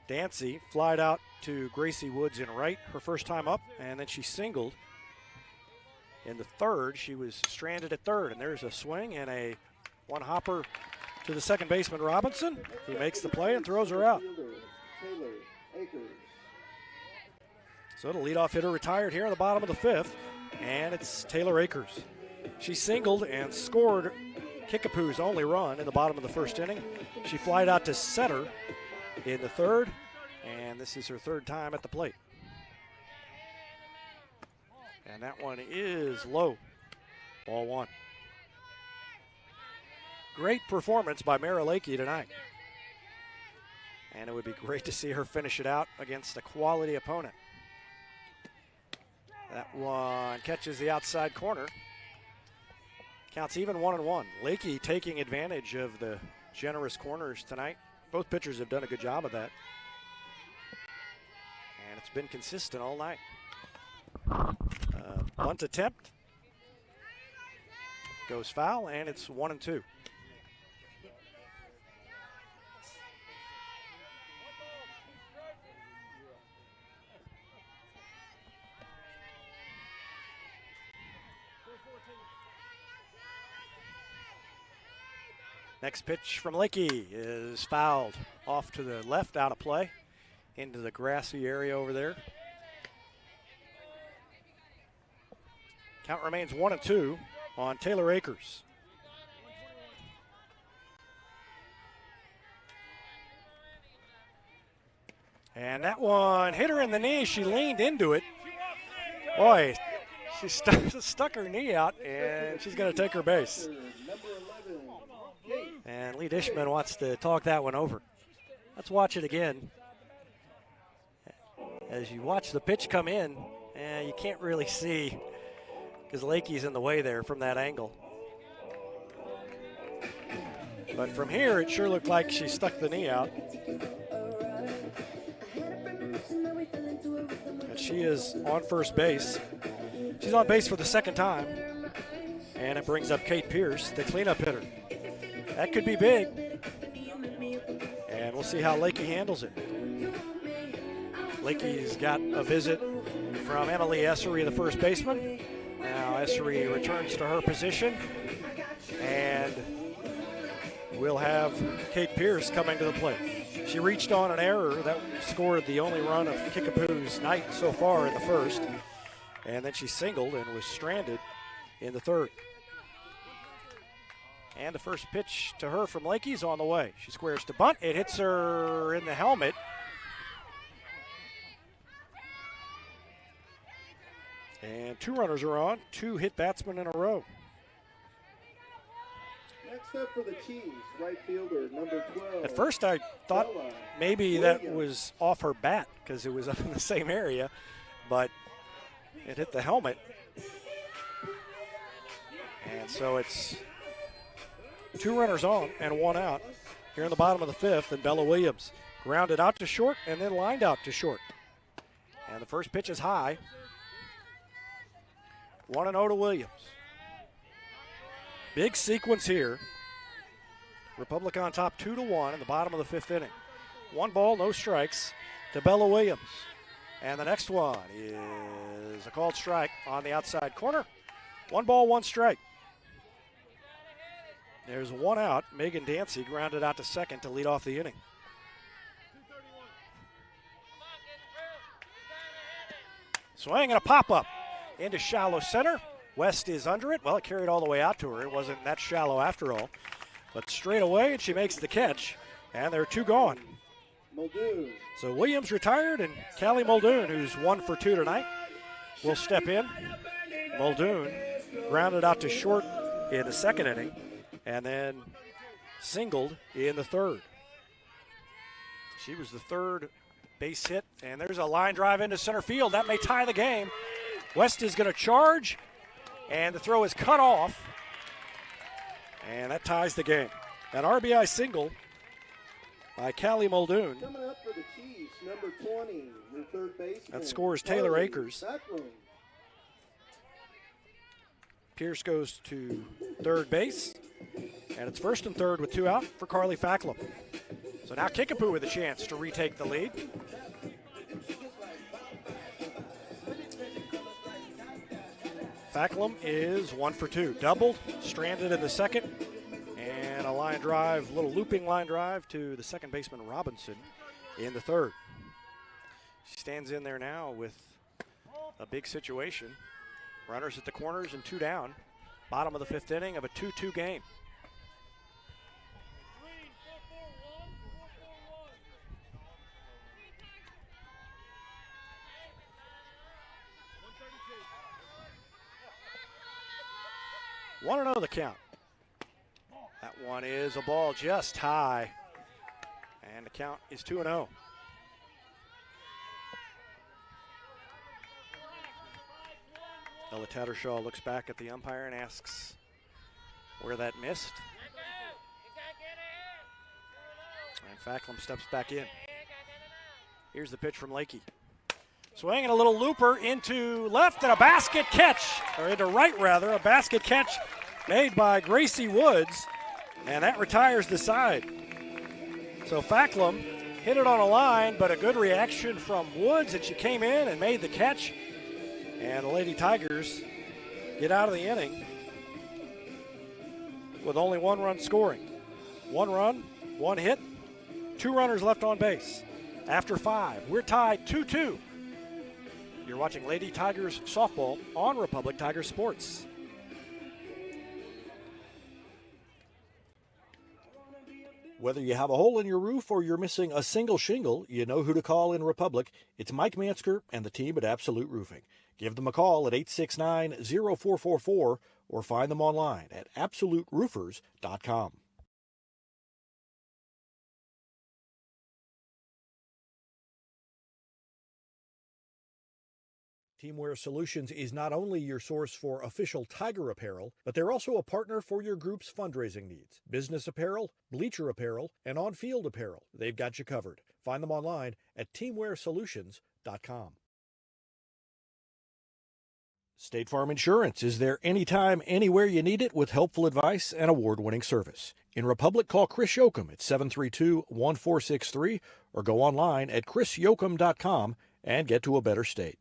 Dancy flied out to Gracie Woods in right her first time up, and then she singled. In the 3rd, she was stranded at 3rd, and there's a swing and a one hopper to the second baseman Robinson, who makes the play and throws her out. So the leadoff hitter retired here in the bottom of the 5th, and it's Taylor Akers. She singled and scored Kickapoo's only run in the bottom of the 1st inning. She flied out to center in the 3rd, and this is her 3rd time at the plate. And that one is low. Ball 1. Great performance by Mara Lakey tonight. And it would be great to see her finish it out against a quality opponent. That one catches the outside corner. Counts even 1-1. Lakey taking advantage of the generous corners tonight. Both pitchers have done a good job of that. And it's been consistent all night. Bunt attempt goes foul, and it's 1-2. Next pitch from Lakey is fouled off to the left, out of play, into the grassy area over there. Count remains 1-2 on Taylor Akers. And that one hit her in the knee. She leaned into it, Boy, she stuck her knee out, and she's going to take her base. And Lee Dishman wants to talk that one over. Let's watch it again. As you watch the pitch come in, you can't really see because Lakey's in the way there from that angle. But from here, it sure looked like she stuck the knee out. And she is on first base. She's on base for the second time. And it brings up Kate Pierce, the cleanup hitter. That could be big. And we'll see how Lakey handles it. Lakey's got a visit from Emily Essery, the first baseman. Now Essery returns to her position. And we'll have Kate Pierce coming to the plate. She reached on an error that scored the only run of Kickapoo's night so far in the first. And then she singled and was stranded in the third. And the first pitch to her from Lakey's on the way. She squares to bunt. It hits her in the helmet. And two runners are on. Two hit batsmen in a row. Next up for the Chiefs, right fielder, number 12. At first I thought maybe that was off her bat because it was up in the same area, but it hit the helmet. And so it's two runners on and one out here in the bottom of the fifth, and Bella Williams grounded out to short and then lined out to short. And the first pitch is high. 1-0 to Williams. Big sequence here. Republic on top 2-1 in the bottom of the fifth inning. 1 ball, no strikes to Bella Williams. And the next one is a called strike on the outside corner. 1 ball, 1 strike. There's 1 out. Megan Dancy grounded out to second to lead off the inning. Swing and a pop-up into shallow center. West is under it. Well, it carried all the way out to her. It wasn't that shallow after all. But straight away, and she makes the catch. And there are 2 gone. Muldoon. So Williams retired, and Callie Muldoon, who's 1 for 2 tonight, will step in. Muldoon grounded out to short in the second inning, and then singled in the third. She was the third base hit, and there's a line drive into center field. That may tie the game. West is going to charge, and the throw is cut off, and that ties the game. An RBI single by Callie Muldoon. Coming up for the Chiefs, number 20, your third baseman. That scores Taylor Akers. Backlund. Pierce goes to third base, and it's first and third with 2 out for Carly Facklum. So now Kickapoo with a chance to retake the lead. Facklum is 1 for 2. Doubled, stranded in the second, and a line drive, little looping line drive to the second baseman Robinson in the third. She stands in there now with a big situation. Runners at the corners and 2 down. Bottom of the fifth inning of a 2-2 game. Want to know the count. That one is a ball just high. And the count is 2-0. Ella Tattershaw looks back at the umpire and asks where that missed. And Facklum steps back in. Here's the pitch from Lakey. Swinging a little looper into left and a basket catch, or into right rather, a basket catch made by Gracie Woods, and that retires the side. So Facklum hit it on a line, but a good reaction from Woods, and she came in and made the catch. And the Lady Tigers get out of the inning with only 1 run scoring. 1 run, 1 hit, 2 runners left on base. After 5, we're tied 2-2. You're watching Lady Tigers softball on Republic Tiger Sports. Whether you have a hole in your roof or you're missing a single shingle, you know who to call in Republic. It's Mike Mansker and the team at Absolute Roofing. Give them a call at 869-0444 or find them online at absoluteroofers.com. Teamwear Solutions is not only your source for official Tiger apparel, but they're also a partner for your group's fundraising needs. Business apparel, bleacher apparel, and on-field apparel. They've got you covered. Find them online at teamwearsolutions.com. State Farm Insurance is there anytime, anywhere you need it with helpful advice and award-winning service. In Republic, call Chris Yoakum at 732-1463 or go online at chrisyoakum.com and get to a better state.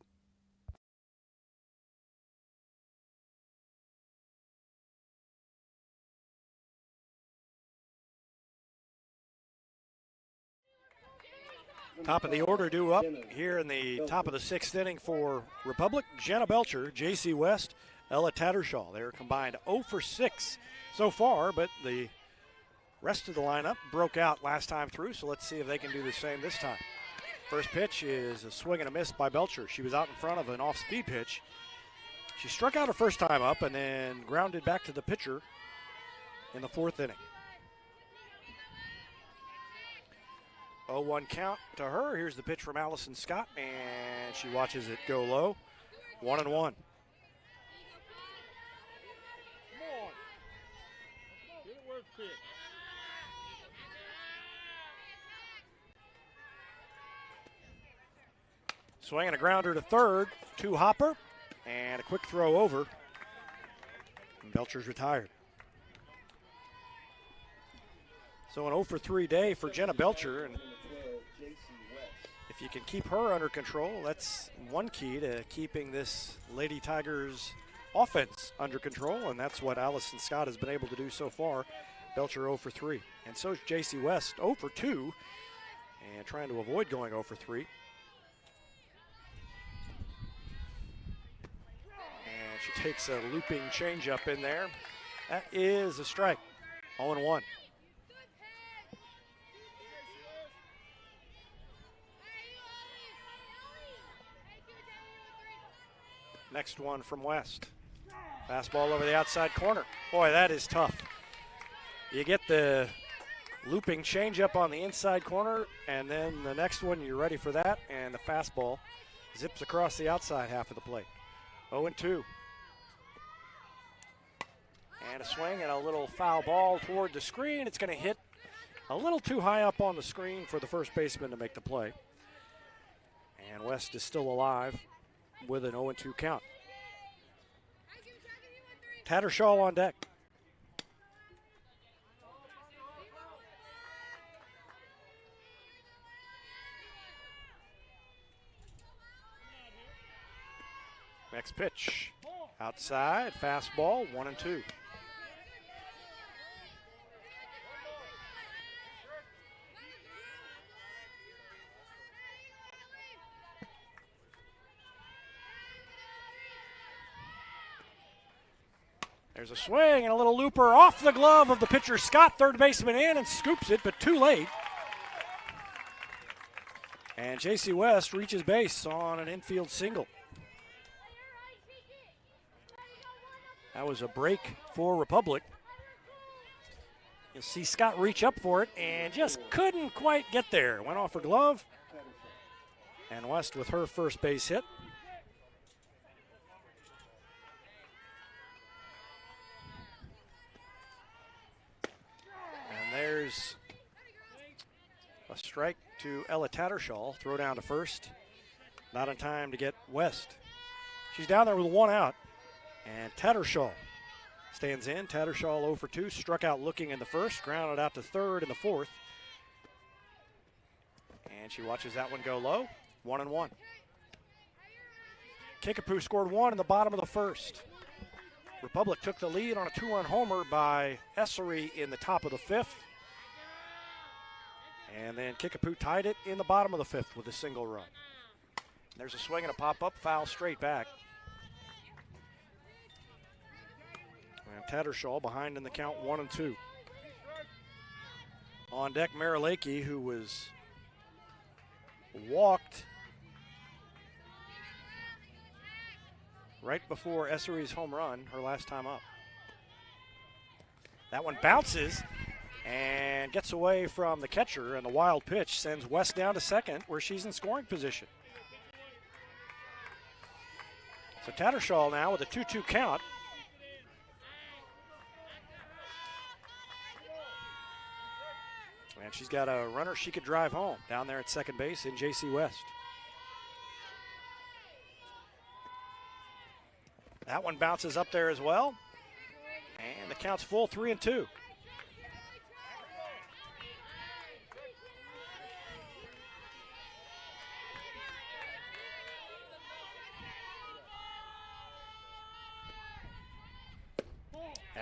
Top of the order due up here in the top of the sixth inning for Republic. Jenna Belcher, J.C. West, Ella Tattershaw. They're combined 0 for 6 so far, but the rest of the lineup broke out last time through, so let's see if they can do the same this time. First pitch is a swing and a miss by Belcher. She was out in front of an off-speed pitch. She struck out her first time up and then grounded back to the pitcher in the fourth inning. 0-1 count to her. Here's the pitch from Allison Scott, and she watches it go low. 1-1. Swing and a grounder to third. Two hopper, and a quick throw over. And Belcher's retired. So an 0 for 3 day for Jenna Belcher, and if you can keep her under control, that's one key to keeping this Lady Tigers offense under control, and that's what Allison Scott has been able to do so far. Belcher 0 for 3. And so is J.C. West 0 for 2, and trying to avoid going 0 for 3. And she takes a looping changeup in there. That is a strike. 0-1. Next one from West. Fastball over the outside corner. Boy, that is tough. You get the looping changeup on the inside corner, and then the next one, you're ready for that, and the fastball zips across the outside half of the plate. 0-2. And a swing and a little foul ball toward the screen. It's going to hit a little too high up on the screen for the first baseman to make the play. And West is still alive with an 0-2 count. Tattershaw on deck. Next pitch. Outside, fastball, 1-2. There's a swing and a little looper off the glove of the pitcher Scott, third baseman in, and scoops it, but too late. And J.C. West reaches base on an infield single. That was a break for Republic. You'll see Scott reach up for it and just couldn't quite get there. Went off her glove. And West with her first base hit. And there's a strike to Ella Tattershaw. Throw down to first. Not in time to get West. She's down there with one out. And Tattershaw stands in. Tattershaw 0 for 2. Struck out looking in the first. Grounded out to third in the fourth. And she watches that one go low. 1-1. Kickapoo scored one in the bottom of the first. Republic took the lead on a 2-run homer by Essery in the top of the fifth. And then Kickapoo tied it in the bottom of the fifth with a single run. There's a swing and a pop-up, foul straight back. And Tattershaw behind in the count 1-2. On deck, Marilaki, who was walked right before Esseri's home run, her last time up. That one bounces and gets away from the catcher, and the wild pitch sends West down to second, where she's in scoring position. So Tattershaw now with a 2-2 count. And she's got a runner she could drive home down there at second base in J.C. West. That one bounces up there as well. And the count's full, 3-2.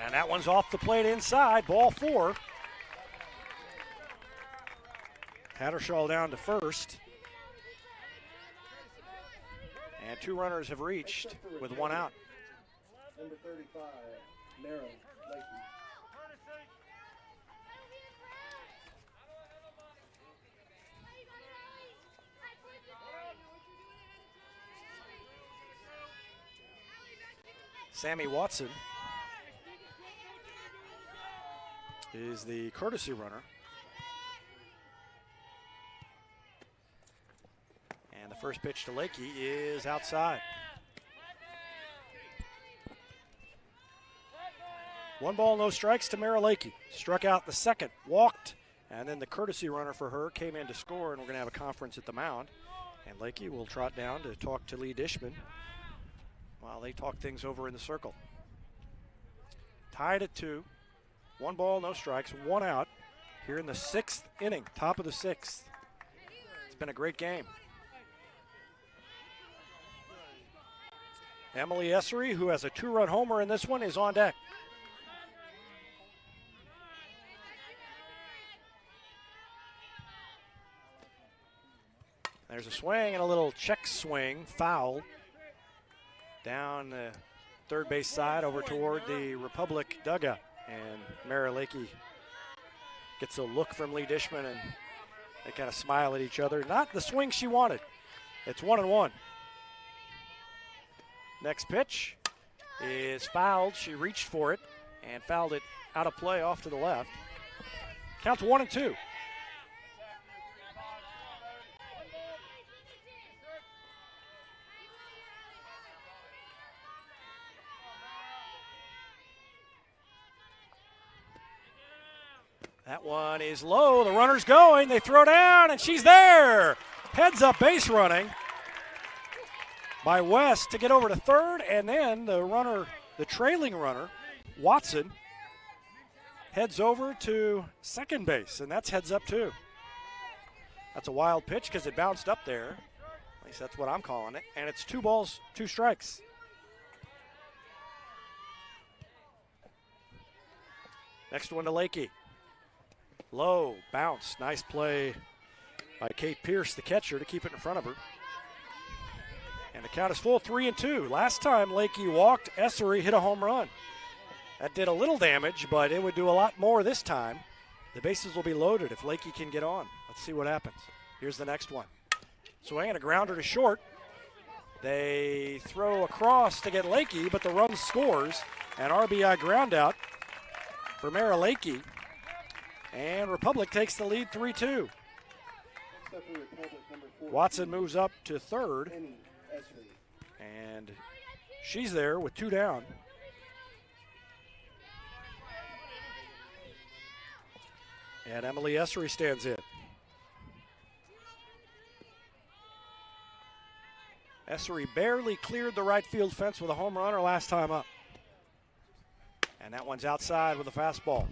And that one's off the plate inside, ball 4. Tattershaw down to first. And 2 runners have reached with 1 out. Number 35, Merrill Lakey. Sammy Watson is the courtesy runner. And the first pitch to Lakey is outside. 1 ball, no strikes to Marilaki. Struck out the second, walked, and then the courtesy runner for her came in to score, and we're going to have a conference at the mound. And Lakey will trot down to talk to Lee Dishman while they talk things over in the circle. Tied at 2. 1 ball, no strikes, 1 out here in the 6th inning, top of the 6th. It's been a great game. Emily Esseri, who has a 2-run homer in this one, is on deck. There's a swing and a little check swing, foul, down the third base side over toward the Republic dugout. And Marilaki gets a look from Lee Dishman, and they kind of smile at each other. Not the swing she wanted. It's 1-1. Next pitch is fouled. She reached for it and fouled it out of play off to the left. Counts 1-2. That one is low. The runner's going. They throw down, and she's there. Heads up base running by West to get over to third, and then the trailing runner, Watson, heads over to second base, and that's heads up too. That's a wild pitch because it bounced up there. At least that's what I'm calling it. And it's 2 balls, 2 strikes. Next one to Lakey. Low, bounce, nice play by Kate Pierce, the catcher, to keep it in front of her. And the count is full, 3-2. Last time Lakey walked, Esseri hit a home run. That did a little damage, but it would do a lot more this time. The bases will be loaded if Lakey can get on. Let's see what happens. Here's the next one. Swing and a grounder to short. They throw across to get Lakey, but the run scores. An RBI ground out for Marilaki. And Republic takes the lead 3-2. Watson moves up to third. And she's there with 2 down. And Emily Esseri stands in. Esseri barely cleared the right field fence with a home run her last time up. And that one's outside with a fastball.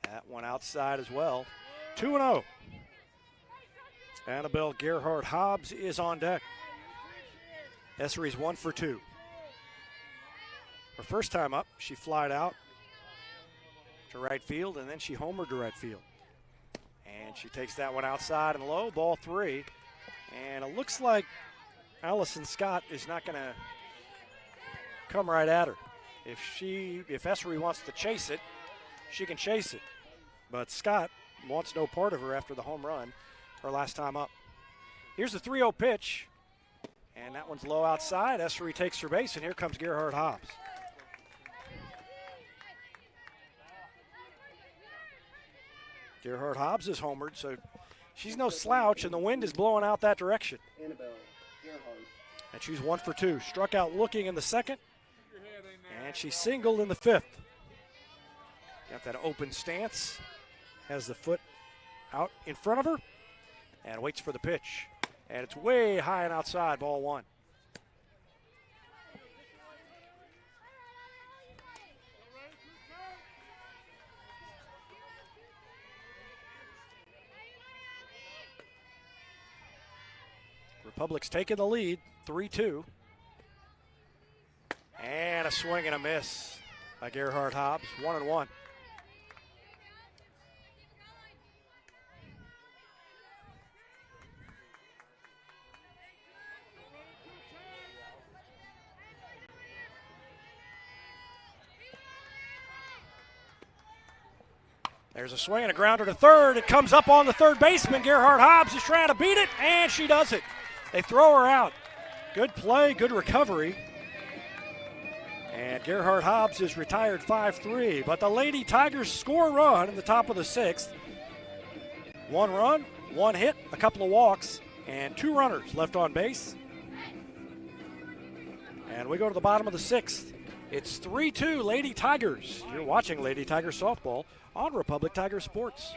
That one outside as well. 2-0. Annabelle Gerhardt-Hobbs is on deck. Esseri's 1 for 2. Her first time up, she flied out to right field, and then she homered to right field. And she takes that one outside and low, ball 3. And it looks like Allison Scott is not going to come right at her. If Essery wants to chase it, she can chase it. But Scott wants no part of her after the home run her last time up. Here's the 3-0 pitch. And that one's low outside. Essery takes her base, and here comes Gerhard Hobbs. Gerhard Hobbs is homered, so she's no slouch, and the wind is blowing out that direction. Annabelle Gerhard. And she's 1 for 2. Struck out looking in the second, and she singled in the 5th. Got that open stance, has the foot out in front of her, and waits for the pitch. And it's way high and outside, ball 1. Republic's taking the lead, 3-2. And a swing and a miss by Gerhard Hobbs, 1-1. There's a swing and a grounder to third. It comes up on the third baseman. Gerhard Hobbs is trying to beat it, and she does it. They throw her out. Good play, good recovery. And Gerhard Hobbs is retired 5-3. But the Lady Tigers score a run in the top of the 6th. 1 run, 1 hit, a couple of walks, and 2 runners left on base. And we go to the bottom of the 6th. It's 3-2 Lady Tigers. You're watching Lady Tigers softball on Republic Tiger Sports.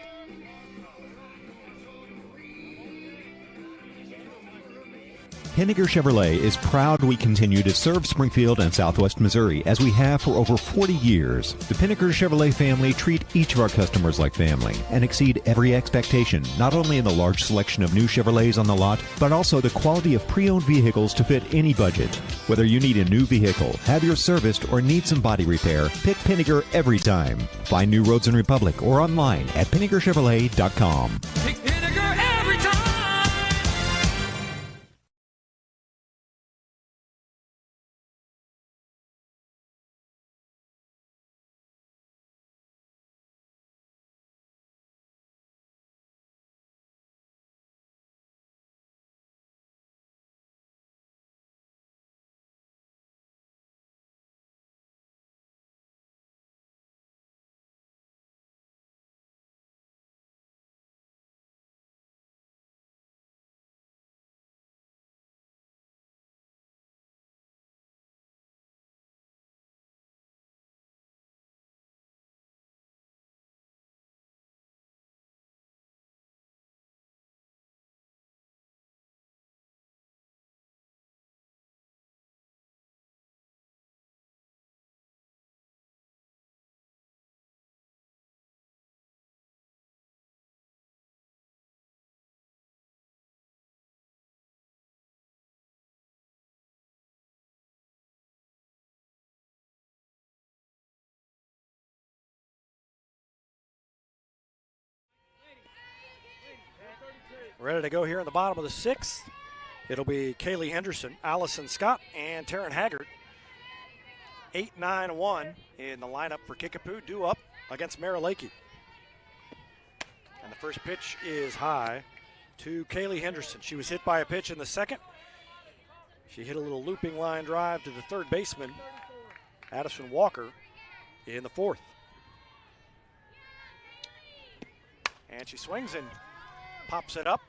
Henniger Chevrolet is proud we continue to serve Springfield and Southwest Missouri as we have for over 40 years. The Pinnaker Chevrolet family treat each of our customers like family and exceed every expectation, not only in the large selection of new Chevrolets on the lot, but also the quality of pre-owned vehicles to fit any budget. Whether you need a new vehicle, have yours serviced, or need some body repair, pick Pinnaker every time. Find new roads in Republic or online at PinnakerChevrolet.com. Pick Vinegar every time. Ready to go here in the bottom of the 6th. It'll be Kaylee Henderson, Allison Scott, and Taryn Haggard. 8-9-1 in the lineup for Kickapoo, due up against Mara Lakey. And the first pitch is high to Kaylee Henderson. She was hit by a pitch in the second. She hit a little looping line drive to the third baseman, Addison Walker, in the 4th. And she swings and pops it up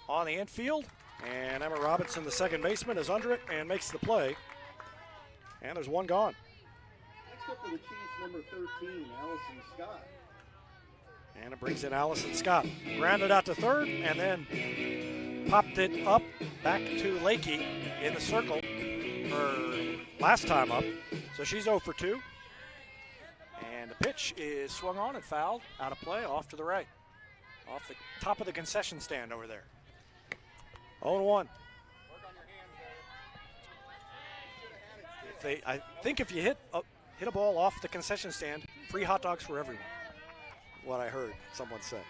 on the infield, and Emma Robinson, the second baseman, is under it and makes the play. And there's one gone. Next up for the Chiefs, number 13, Allison Scott. And it brings in Allison Scott. Grounded out to third, and then popped it up back to Lakey in the circle her last time up. So she's 0 for 2. And the pitch is swung on and fouled, out of play, off to the right. Off the top of the concession stand over there. 0-1. I think if you hit a ball off the concession stand, free hot dogs for everyone. What I heard someone say.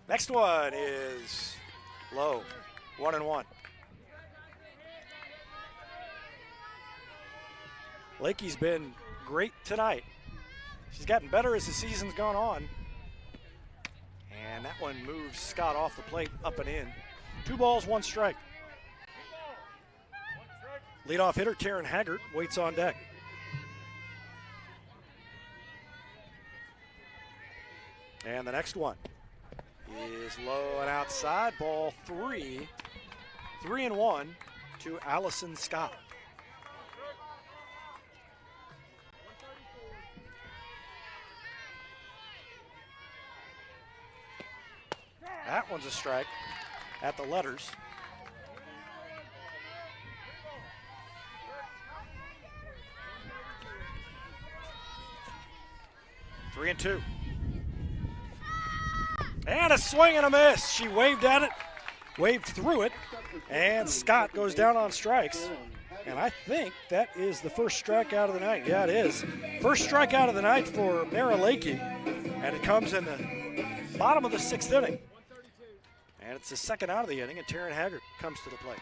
Next one is low, 1-1. Lakey's been great tonight. She's gotten better as the season's gone on. And that one moves Scott off the plate, up and in. 2 balls, 1 strike. Leadoff hitter Taryn Haggart waits on deck. And the next one is low and outside. Ball 3. 3-1 to Allison Scott. That one's a strike at the letters. Three and 2. And a swing and a miss. She waved at it, waved through it, and Scott goes down on strikes. And I think that is the first strikeout of the night. Yeah, it is. First strikeout of the night for Mara Lakey, and it comes in the bottom of the 6th inning. And it's the second out of the inning, and Taryn Haggart comes to the plate.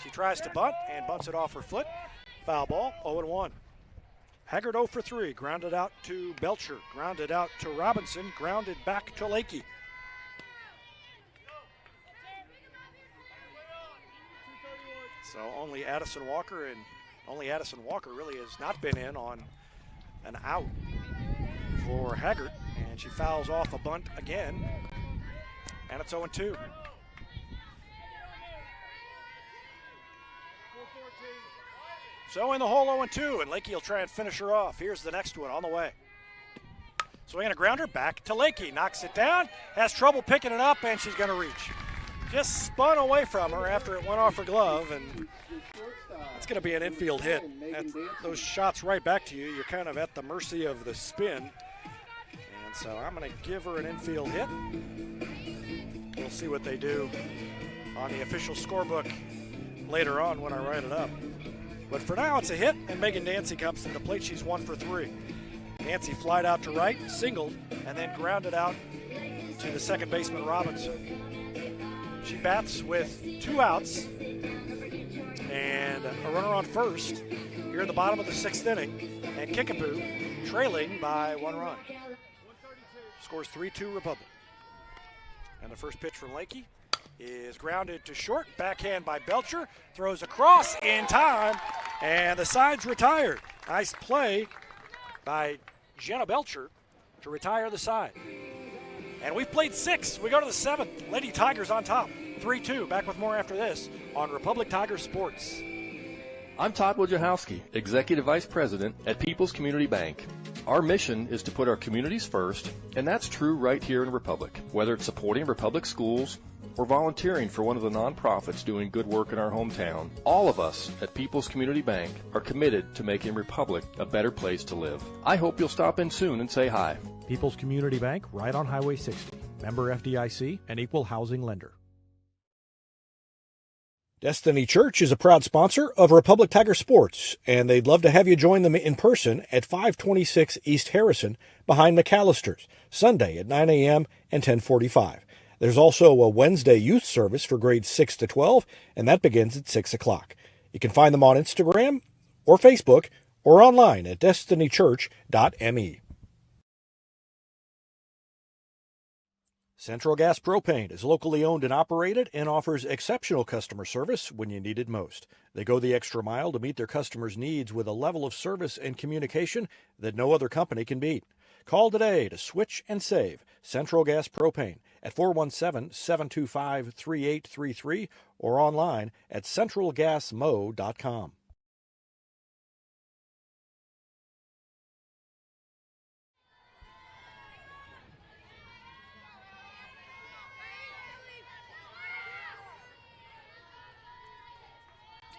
She tries to bunt and bunts it off her foot. Foul ball, 0-1. Haggart 0 for 3, grounded out to Belcher, grounded out to Robinson, grounded back to Lakey. So only Addison Walker really has not been in on an out for Haggart, and she fouls off a bunt again, and it's 0-2. So in the hole 0-2, and Lakey will try and finish her off. Here's the next one on the way. Swinging a grounder back to Lakey, knocks it down, has trouble picking it up, and she's going to reach. Just spun away from her after it went off her glove, and it's going to be an infield hit. Those shots right back to you, you're kind of at the mercy of the spin. And so I'm going to give her an infield hit. We'll see what they do on the official scorebook later on when I write it up. But for now, it's a hit, and Megan Dancy comes to the plate. She's 1 for 3. Nancy flied out to right, singled, and then grounded out to the second baseman, Robinson. She bats with 2 outs and a runner on first here in the bottom of the 6th inning, and Kickapoo trailing by 1 run. Scores 3-2 Republic. And the first pitch from Lakey is grounded to short, backhand by Belcher, throws across in time, and the side's retired. Nice play by Jenna Belcher to retire the side. And we've played 6. We go to the 7th. Lady Tigers on top, 3-2. Back with more after this on Republic Tiger Sports. I'm Todd Wojciechowski, Executive Vice President at People's Community Bank. Our mission is to put our communities first, and that's true right here in Republic. Whether it's supporting Republic schools or volunteering for one of the nonprofits doing good work in our hometown, all of us at People's Community Bank are committed to making Republic a better place to live. I hope you'll stop in soon and say hi. People's Community Bank, right on Highway 60. Member FDIC, an equal housing lender. Destiny Church is a proud sponsor of Republic Tiger Sports, and they'd love to have you join them in person at 526 East Harrison behind McAllister's, Sunday at 9 a.m. and 10:45. There's also a Wednesday youth service for grades 6 to 12, and that begins at 6 o'clock. You can find them on Instagram or Facebook or online at destinychurch.me. Central Gas Propane is locally owned and operated and offers exceptional customer service when you need it most. They go the extra mile to meet their customers' needs with a level of service and communication that no other company can beat. Call today to switch and save Central Gas Propane at 417-725-3833 or online at centralgasmo.com.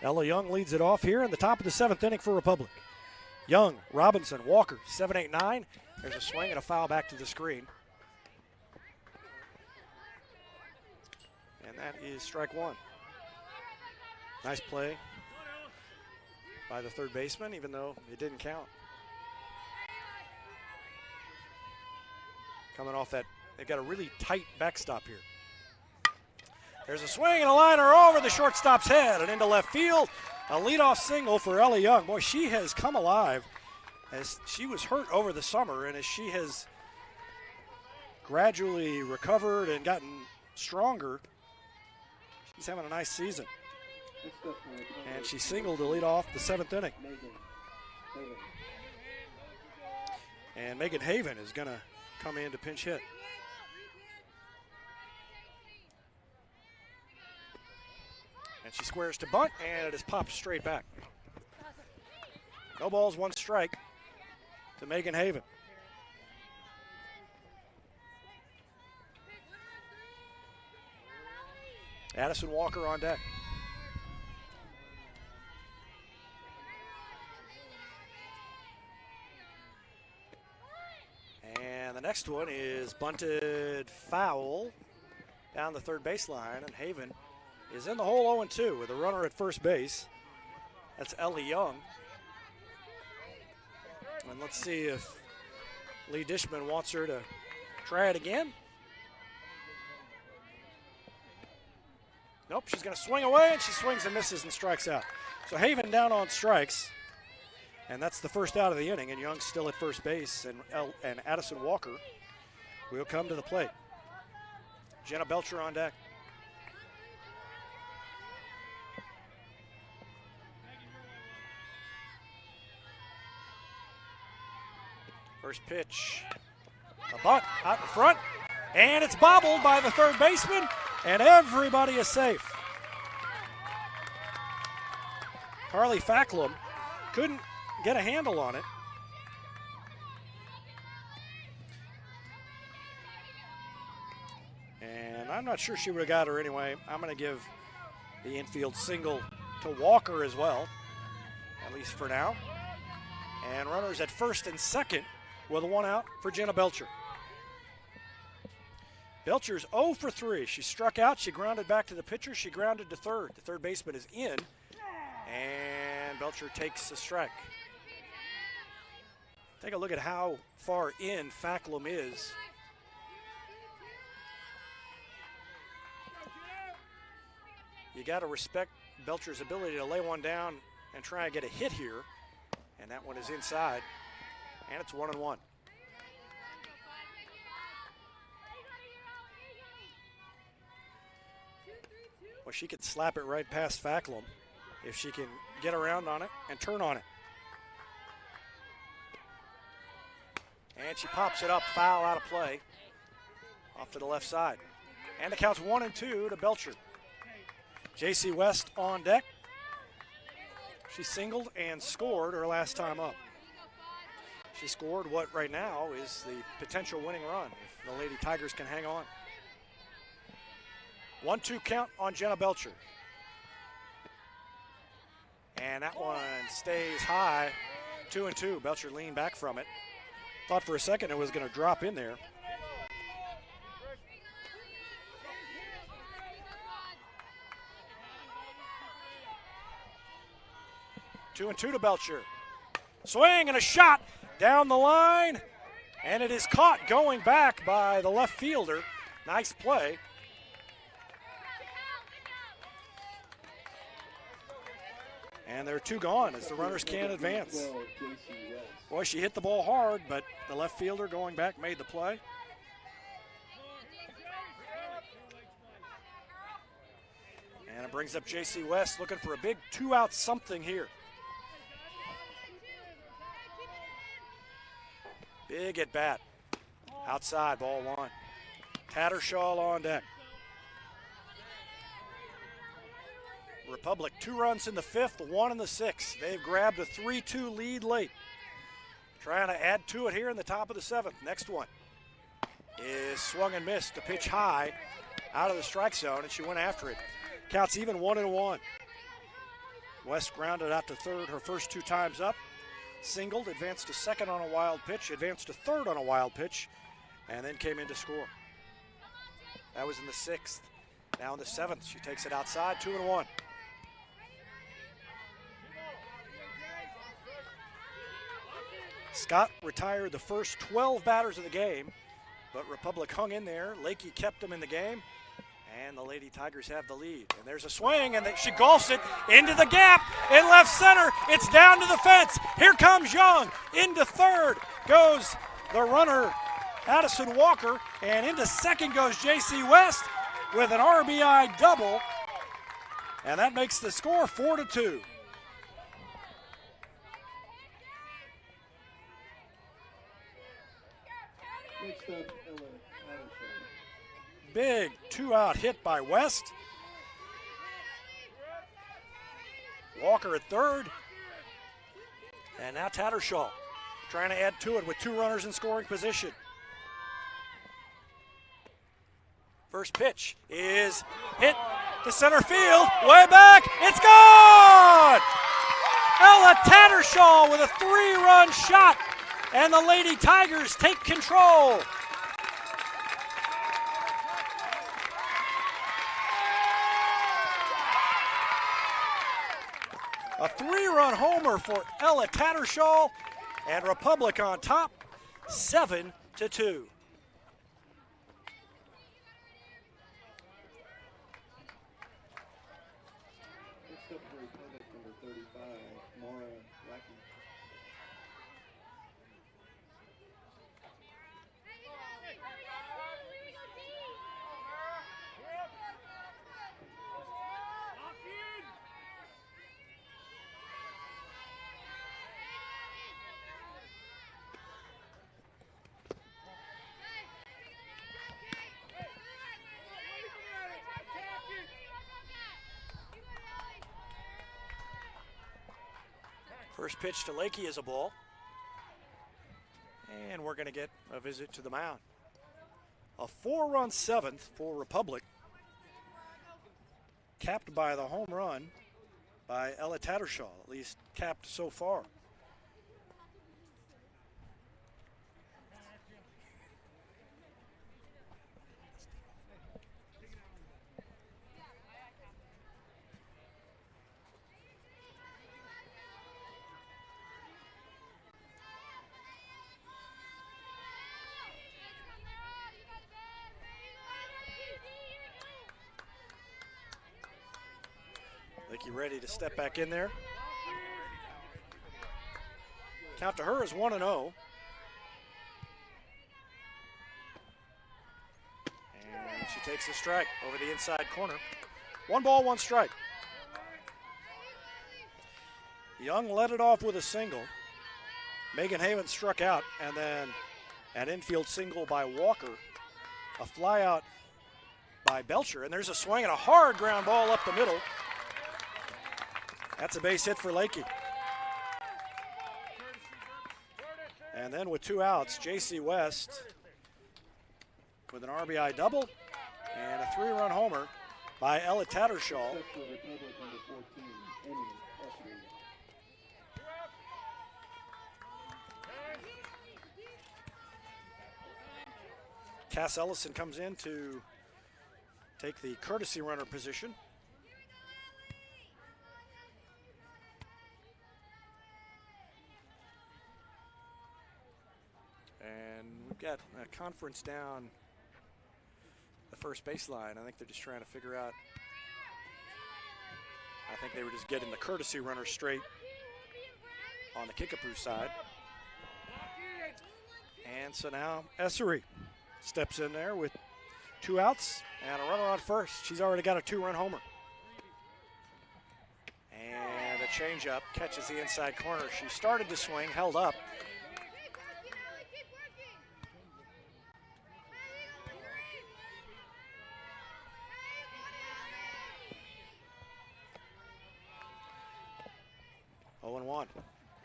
Ella Young leads it off here in the top of the 7th inning for Republic. Young, Robinson, Walker, 7, 8, 9. There's a swing and a foul back to the screen. And that is strike 1. Nice play by the third baseman, even though it didn't count. Coming off that they've got a really tight backstop here. There's a swing and a liner over the shortstop's head and into left field. A leadoff single for Ellie Young. Boy, she has come alive as she was hurt over the summer, and as she has gradually recovered and gotten stronger, she's having a nice season. And she singled to lead off the 7th inning. And Megan Haven is going to come in to pinch hit. And she squares to bunt, and it is popped straight back. No balls, 1 strike to Megan Haven. Addison Walker on deck. And the next one is bunted foul down the third baseline, and Haven is in the hole 0-2 with a runner at first base. That's Ellie Young. And let's see if Lee Dishman wants her to try it again. Nope, she's going to swing away, and she swings and misses and strikes out. So Haven down on strikes, and that's the first out of the inning, and Young's still at first base, and Addison Walker will come to the plate. Jenna Belcher on deck. First pitch, a bunt out in front, and it's bobbled by the third baseman, and everybody is safe. Carly Facklum couldn't get a handle on it. And I'm not sure she would have got her anyway. I'm going to give the infield single to Walker as well, at least for now. And runners at first and second with a 1 out for Jenna Belcher. Belcher's 0 for 3. She struck out. She grounded back to the pitcher. She grounded to third. The third baseman is in, and Belcher takes a strike. Take a look at how far in Facklum is. You got to respect Belcher's ability to lay one down and try and get a hit here, and that one is inside, and it's 1-1. Well, she could slap it right past Facklum if she can get around on it and turn on it. And she pops it up, foul out of play, off to the left side. And the count's 1-2 to Belcher. J.C. West on deck. She singled and scored her last time up. She scored what right now is the potential winning run if the Lady Tigers can hang on. 1-2 count on Jenna Belcher. And that one stays high, 2-2. Belcher leaned back from it. Thought for a second it was going to drop in there. Two and 2 to Belcher. Swing and a shot down the line, and it is caught going back by the left fielder. Nice play. And there are 2 gone as the runners can't advance. Boy, she hit the ball hard, but the left fielder going back made the play. And it brings up J.C. West looking for a big 2-out something here. Big at bat. Outside, ball 1. Tattershaw on deck. Republic 2 runs in the 5th, 1 in the 6th. They've grabbed a 3-2 lead late. Trying to add to it here in the top of the 7th. Next one is swung and missed. A pitch high out of the strike zone, and she went after it. Counts even 1-1. West grounded out to third her first 2 times up. Singled, advanced to second on a wild pitch, advanced to third on a wild pitch, and then came in to score. That was in the 6th. Now in the 7th, she takes it outside, 2-1. Scott retired the first 12 batters of the game but Republic hung in there. Lakey kept them in the game, and the Lady Tigers have the lead. And there's a swing, and she golfs it into the gap in left center. It's down to the fence. Here comes Young. Into third goes the runner, Addison Walker, and into second goes J.C. West with an RBI double, and that makes the score 4-2. Next up, Ella Patterson. Big two-out hit by West. Walker at third. And now Tattershaw trying to add to it with 2 runners in scoring position. First pitch is hit to center field, way back, it's gone! Ella Tattershaw with a 3-run shot, and the Lady Tigers take control. A 3-run homer for Ella Tattershaw, and Republic on top, 7-2. Next up for Republic, number 35, Maura Lackey. First pitch to Lakey is a ball. And we're going to get a visit to the mound. A 4-run 7th for Republic, capped by the home run by Ella Tattershaw, at least capped so far. Lakey ready to step back in there. Count to her is 1-0. And she takes the strike over the inside corner. 1 ball, 1 strike. Young led it off with a single. Megan Haven struck out, and then an infield single by Walker. A fly out by Belcher, and there's a swing and a hard ground ball up the middle. That's a base hit for Lakey. And then with 2 outs, J.C. West with an RBI double and a 3-run homer by Ella Tattershaw. Cass Ellison comes in to take the courtesy runner position. And we've got a conference down the first baseline. I think they're just trying to figure out. I think they were just getting the courtesy runner straight on the Kickapoo side. And so now Essery steps in there with 2 outs and a runner on first. She's already got a 2-run homer. And a changeup catches the inside corner. She started to swing, held up.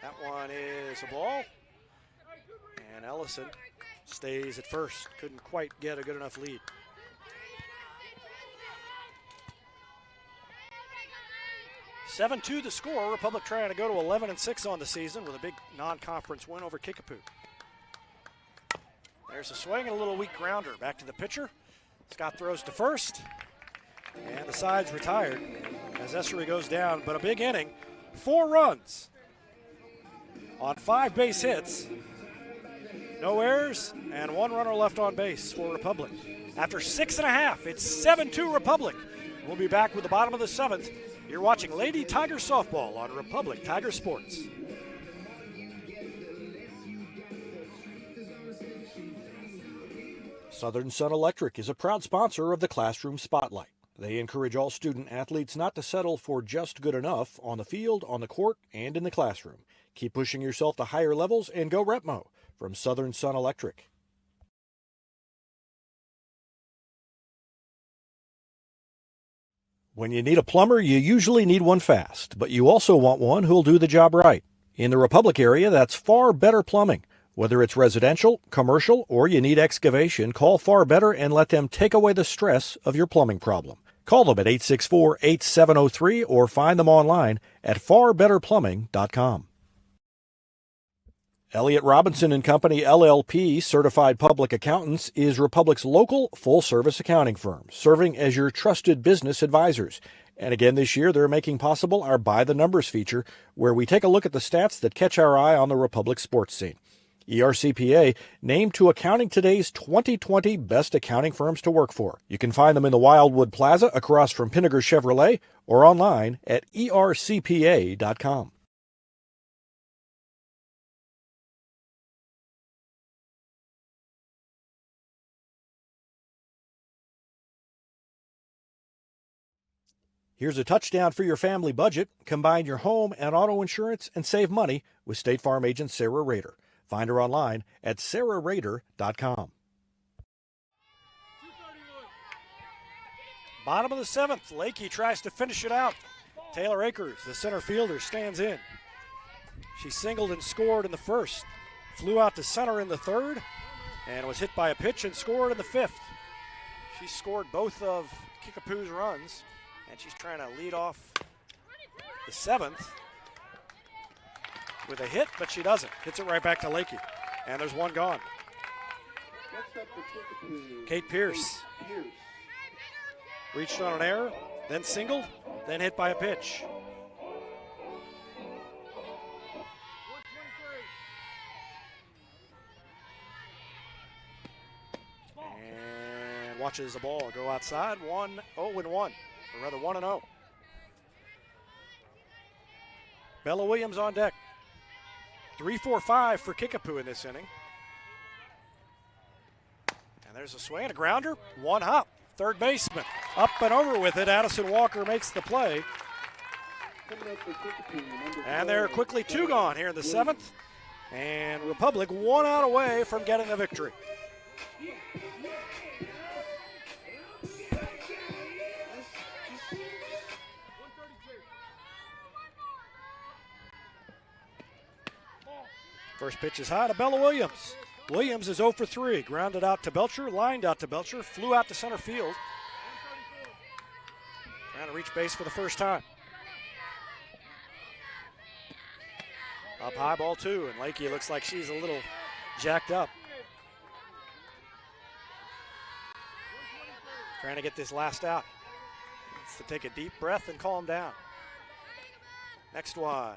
That one is a ball, and Ellison stays at first. Couldn't quite get a good enough lead. (7-2) the score. Republic trying to go to 11-6 on the season with a big non-conference win over Kickapoo. There's a swing and a little weak grounder. Back to the pitcher. Scott throws to first, and the side's retired as Essery goes down. But a big inning, 4 runs on 5 base hits. No errors, and one runner left on base for Republic. After 6.5, it's 7-2 Republic. We'll be back with the bottom of the 7th. You're watching Lady Tiger Softball on Republic Tiger Sports. Southern Sun Electric is a proud sponsor of the Classroom Spotlight. They encourage all student athletes not to settle for just good enough on the field, on the court, and in the classroom. Keep pushing yourself to higher levels and go Repmo from Southern Sun Electric. When you need a plumber, you usually need one fast, but you also want one who'll do the job right. In the Republic area, that's Far Better Plumbing. Whether it's residential, commercial, or you need excavation, call Far Better and let them take away the stress of your plumbing problem. Call them at 864-8703 or find them online at farbetterplumbing.com. Elliott Robinson and Company, LLP, Certified Public Accountants, is Republic's local full-service accounting firm, serving as your trusted business advisors. And again this year, they're making possible our By the Numbers feature, where we take a look at the stats that catch our eye on the Republic sports scene. ERCPA named to Accounting Today's 2020 Best Accounting Firms to Work For. You can find them in the Wildwood Plaza across from Pinnaker Chevrolet or online at ercpa.com. Here's a touchdown for your family budget. Combine your home and auto insurance and save money with State Farm agent Sarah Rader. Find her online at sarahrader.com. Bottom of the 7th, Lakey tries to finish it out. Taylor Akers, the center fielder, stands in. She singled and scored in the first, flew out to center in the third, and was hit by a pitch and scored in the 5th. She scored both of Kickapoo's runs, and she's trying to lead off the 7th with a hit, but she doesn't. Hits it right back to Lakey, and there's one gone. Kate Pierce reached on an error, then singled, then hit by a pitch. And watches the ball go outside, 1-0-1, or rather 1-0. Bella Williams on deck. 3-4-5 for Kickapoo in this inning. And there's a swing, a grounder, one hop. Third baseman up and over with it. Addison Walker makes the play. And there are quickly two gone here in the 7th. And Republic 1 out away from getting the victory. First pitch is high to Bella Williams. Williams is 0 for 3. Grounded out to Belcher, lined out to Belcher, flew out to center field. Trying to reach base for the first time. Up high, ball 2, and Lakey looks like she's a little jacked up. Trying to get this last out. Needs to take a deep breath and calm down. Next one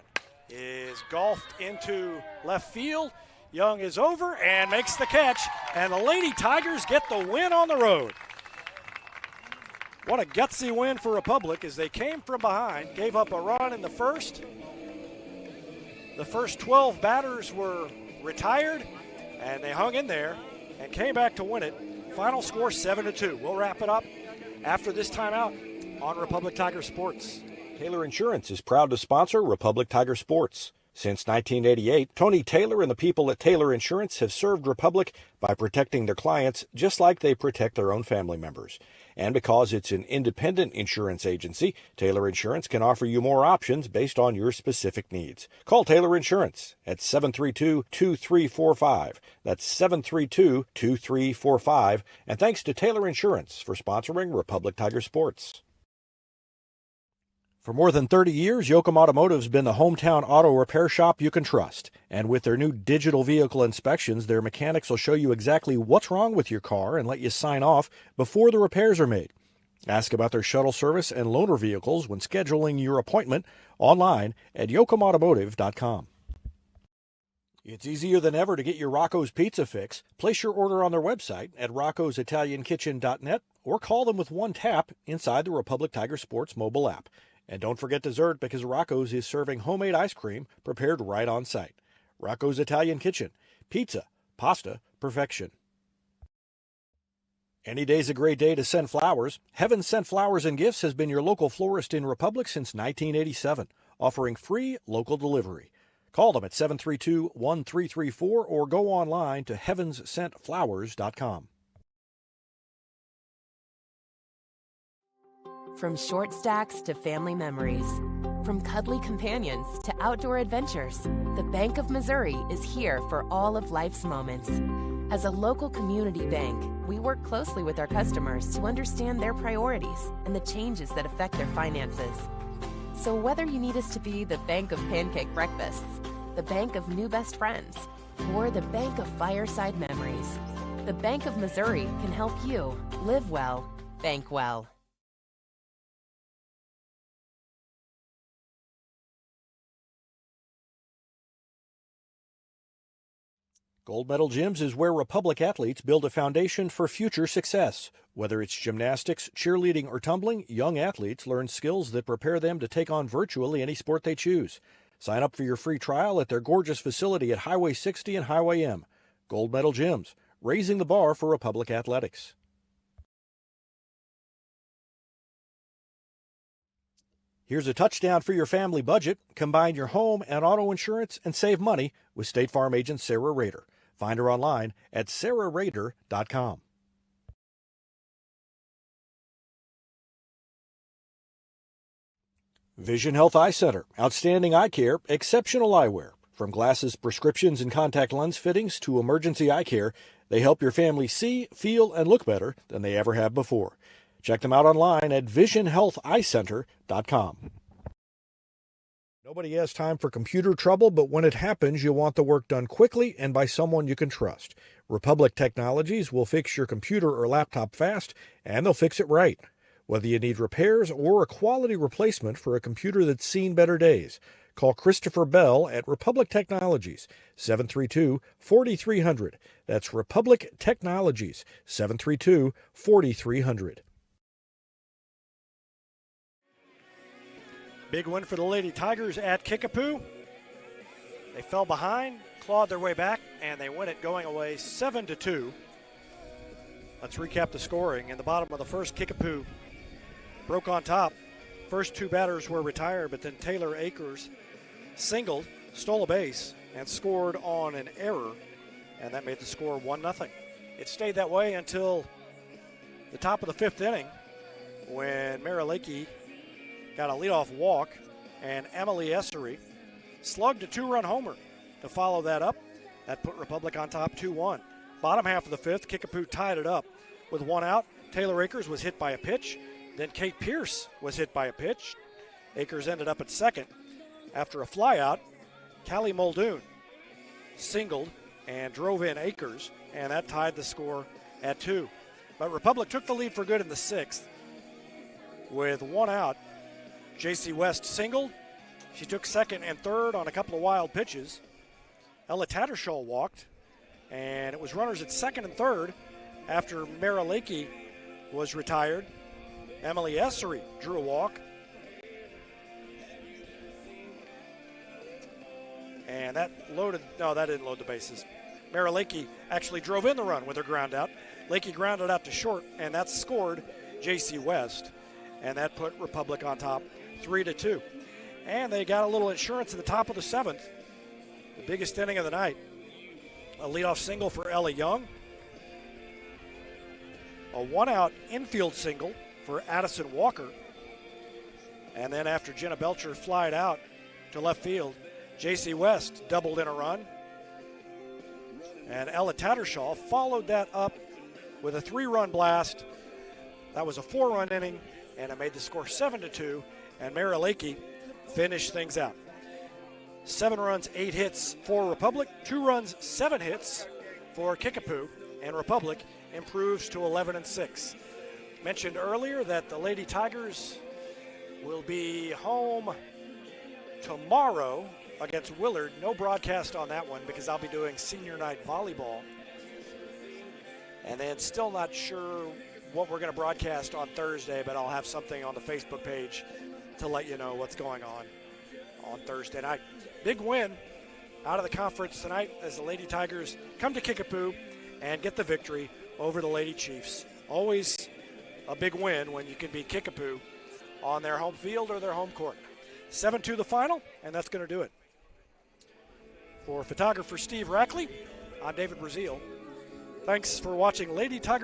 is golfed into left field. Young is over and makes the catch, and the Lady Tigers get the win on the road. What a gutsy win for Republic as they came from behind, gave up a run in the first. The first 12 batters were retired, and they hung in there and came back to win it. Final score 7-2. We'll wrap it up after this timeout on Republic Tiger Sports. Taylor Insurance is proud to sponsor Republic Tiger Sports. Since 1988, Tony Taylor and the people at Taylor Insurance have served Republic by protecting their clients just like they protect their own family members. And because it's an independent insurance agency, Taylor Insurance can offer you more options based on your specific needs. Call Taylor Insurance at 732-2345. That's 732-2345. And thanks to Taylor Insurance for sponsoring Republic Tiger Sports. For more than 30 years, Yoakum Automotive's been the hometown auto repair shop you can trust. And with their new digital vehicle inspections, their mechanics will show you exactly what's wrong with your car and let you sign off before the repairs are made. Ask about their shuttle service and loaner vehicles when scheduling your appointment online at yoakumautomotive.com. It's easier than ever to get your Rocco's Pizza fix. Place your order on their website at roccositaliankitchen.net or call them with one tap inside the Republic Tiger Sports mobile app. And don't forget dessert because Rocco's is serving homemade ice cream prepared right on site. Rocco's Italian Kitchen. Pizza, pasta, perfection. Any day's a great day to send flowers. Heaven Sent Flowers and Gifts has been your local florist in Republic since 1987, offering free local delivery. Call them at 732-1334 or go online to heavenssentflowers.com. From short stacks to family memories, from cuddly companions to outdoor adventures, the Bank of Missouri is here for all of life's moments. As a local community bank, we work closely with our customers to understand their priorities and the changes that affect their finances. So whether you need us to be the bank of pancake breakfasts, the bank of new best friends, or the bank of fireside memories, the Bank of Missouri can help you live well, bank well. Gold Medal Gyms is where Republic athletes build a foundation for future success. Whether it's gymnastics, cheerleading, or tumbling, young athletes learn skills that prepare them to take on virtually any sport they choose. Sign up for your free trial at their gorgeous facility at Highway 60 and Highway M. Gold Medal Gyms, raising the bar for Republic athletics. Here's a touchdown for your family budget. Combine your home and auto insurance and save money with State Farm agent Sarah Rader. Find her online at sarahrader.com. Vision Health Eye Center. Outstanding eye care, exceptional eyewear. From glasses, prescriptions, and contact lens fittings to emergency eye care, they help your family see, feel, and look better than they ever have before. Check them out online at visionhealtheyecenter.com. Nobody has time for computer trouble, but when it happens, you want the work done quickly and by someone you can trust. Republic Technologies will fix your computer or laptop fast, and they'll fix it right. Whether you need repairs or a quality replacement for a computer that's seen better days, call Christopher Bell at Republic Technologies, 732-4300. That's Republic Technologies, 732-4300. Big win for the Lady Tigers at Kickapoo. They fell behind, clawed their way back, and they win it going away 7-2. Let's recap the scoring. In the bottom of the first, Kickapoo broke on top. First two batters were retired, but then Taylor Akers singled, stole a base, and scored on an error, and that made the score 1-0. It stayed that way until the top of the fifth inning when Marilaki got a leadoff walk, and Emily Essery slugged a two-run homer to follow that up. That put Republic on top 2-1. Bottom half of the fifth, Kickapoo tied it up with one out. Taylor Akers was hit by a pitch. Then Kate Pierce was hit by a pitch. Akers ended up at second. After a flyout, Callie Muldoon singled and drove in Akers, and that tied the score at 2. But Republic took the lead for good in the sixth with one out. J.C. West singled. She took second and third on a couple of wild pitches. Ella Tattershaw walked, and it was runners at second and third after Marilaki was retired. Emily Essery drew a walk. And that didn't load the bases. Marilaki actually drove in the run with her ground out. Lakey grounded out to short, and that scored J.C. West. And that put Republic on top 3-2. And they got a little insurance at the top of the seventh. The biggest inning of the night. A leadoff single for Ella Young. A one-out infield single for Addison Walker. And then after Jenna Belcher flied out to left field, J.C. West doubled in a run. And Ella Tattershaw followed that up with a 3-run blast. That was a 4-run inning, and it made the score 7-2. And Marilaki finished things out. 7 runs, 8 hits for Republic. 2 runs, 7 hits for Kickapoo. And Republic improves to 11-6. Mentioned earlier that the Lady Tigers will be home tomorrow against Willard. No broadcast on that one because I'll be doing senior night volleyball. And then still not sure what we're going to broadcast on Thursday, but I'll have something on the Facebook page to let you know what's going on Thursday night. Big win out of the conference tonight as the Lady Tigers come to Kickapoo and get the victory over the Lady Chiefs. Always a big win when you can beat Kickapoo on their home field or their home court. 7-2 the final, and that's going to do it. For photographer Steve Rackley, I'm David Brazil. Thanks for watching Lady Tigers.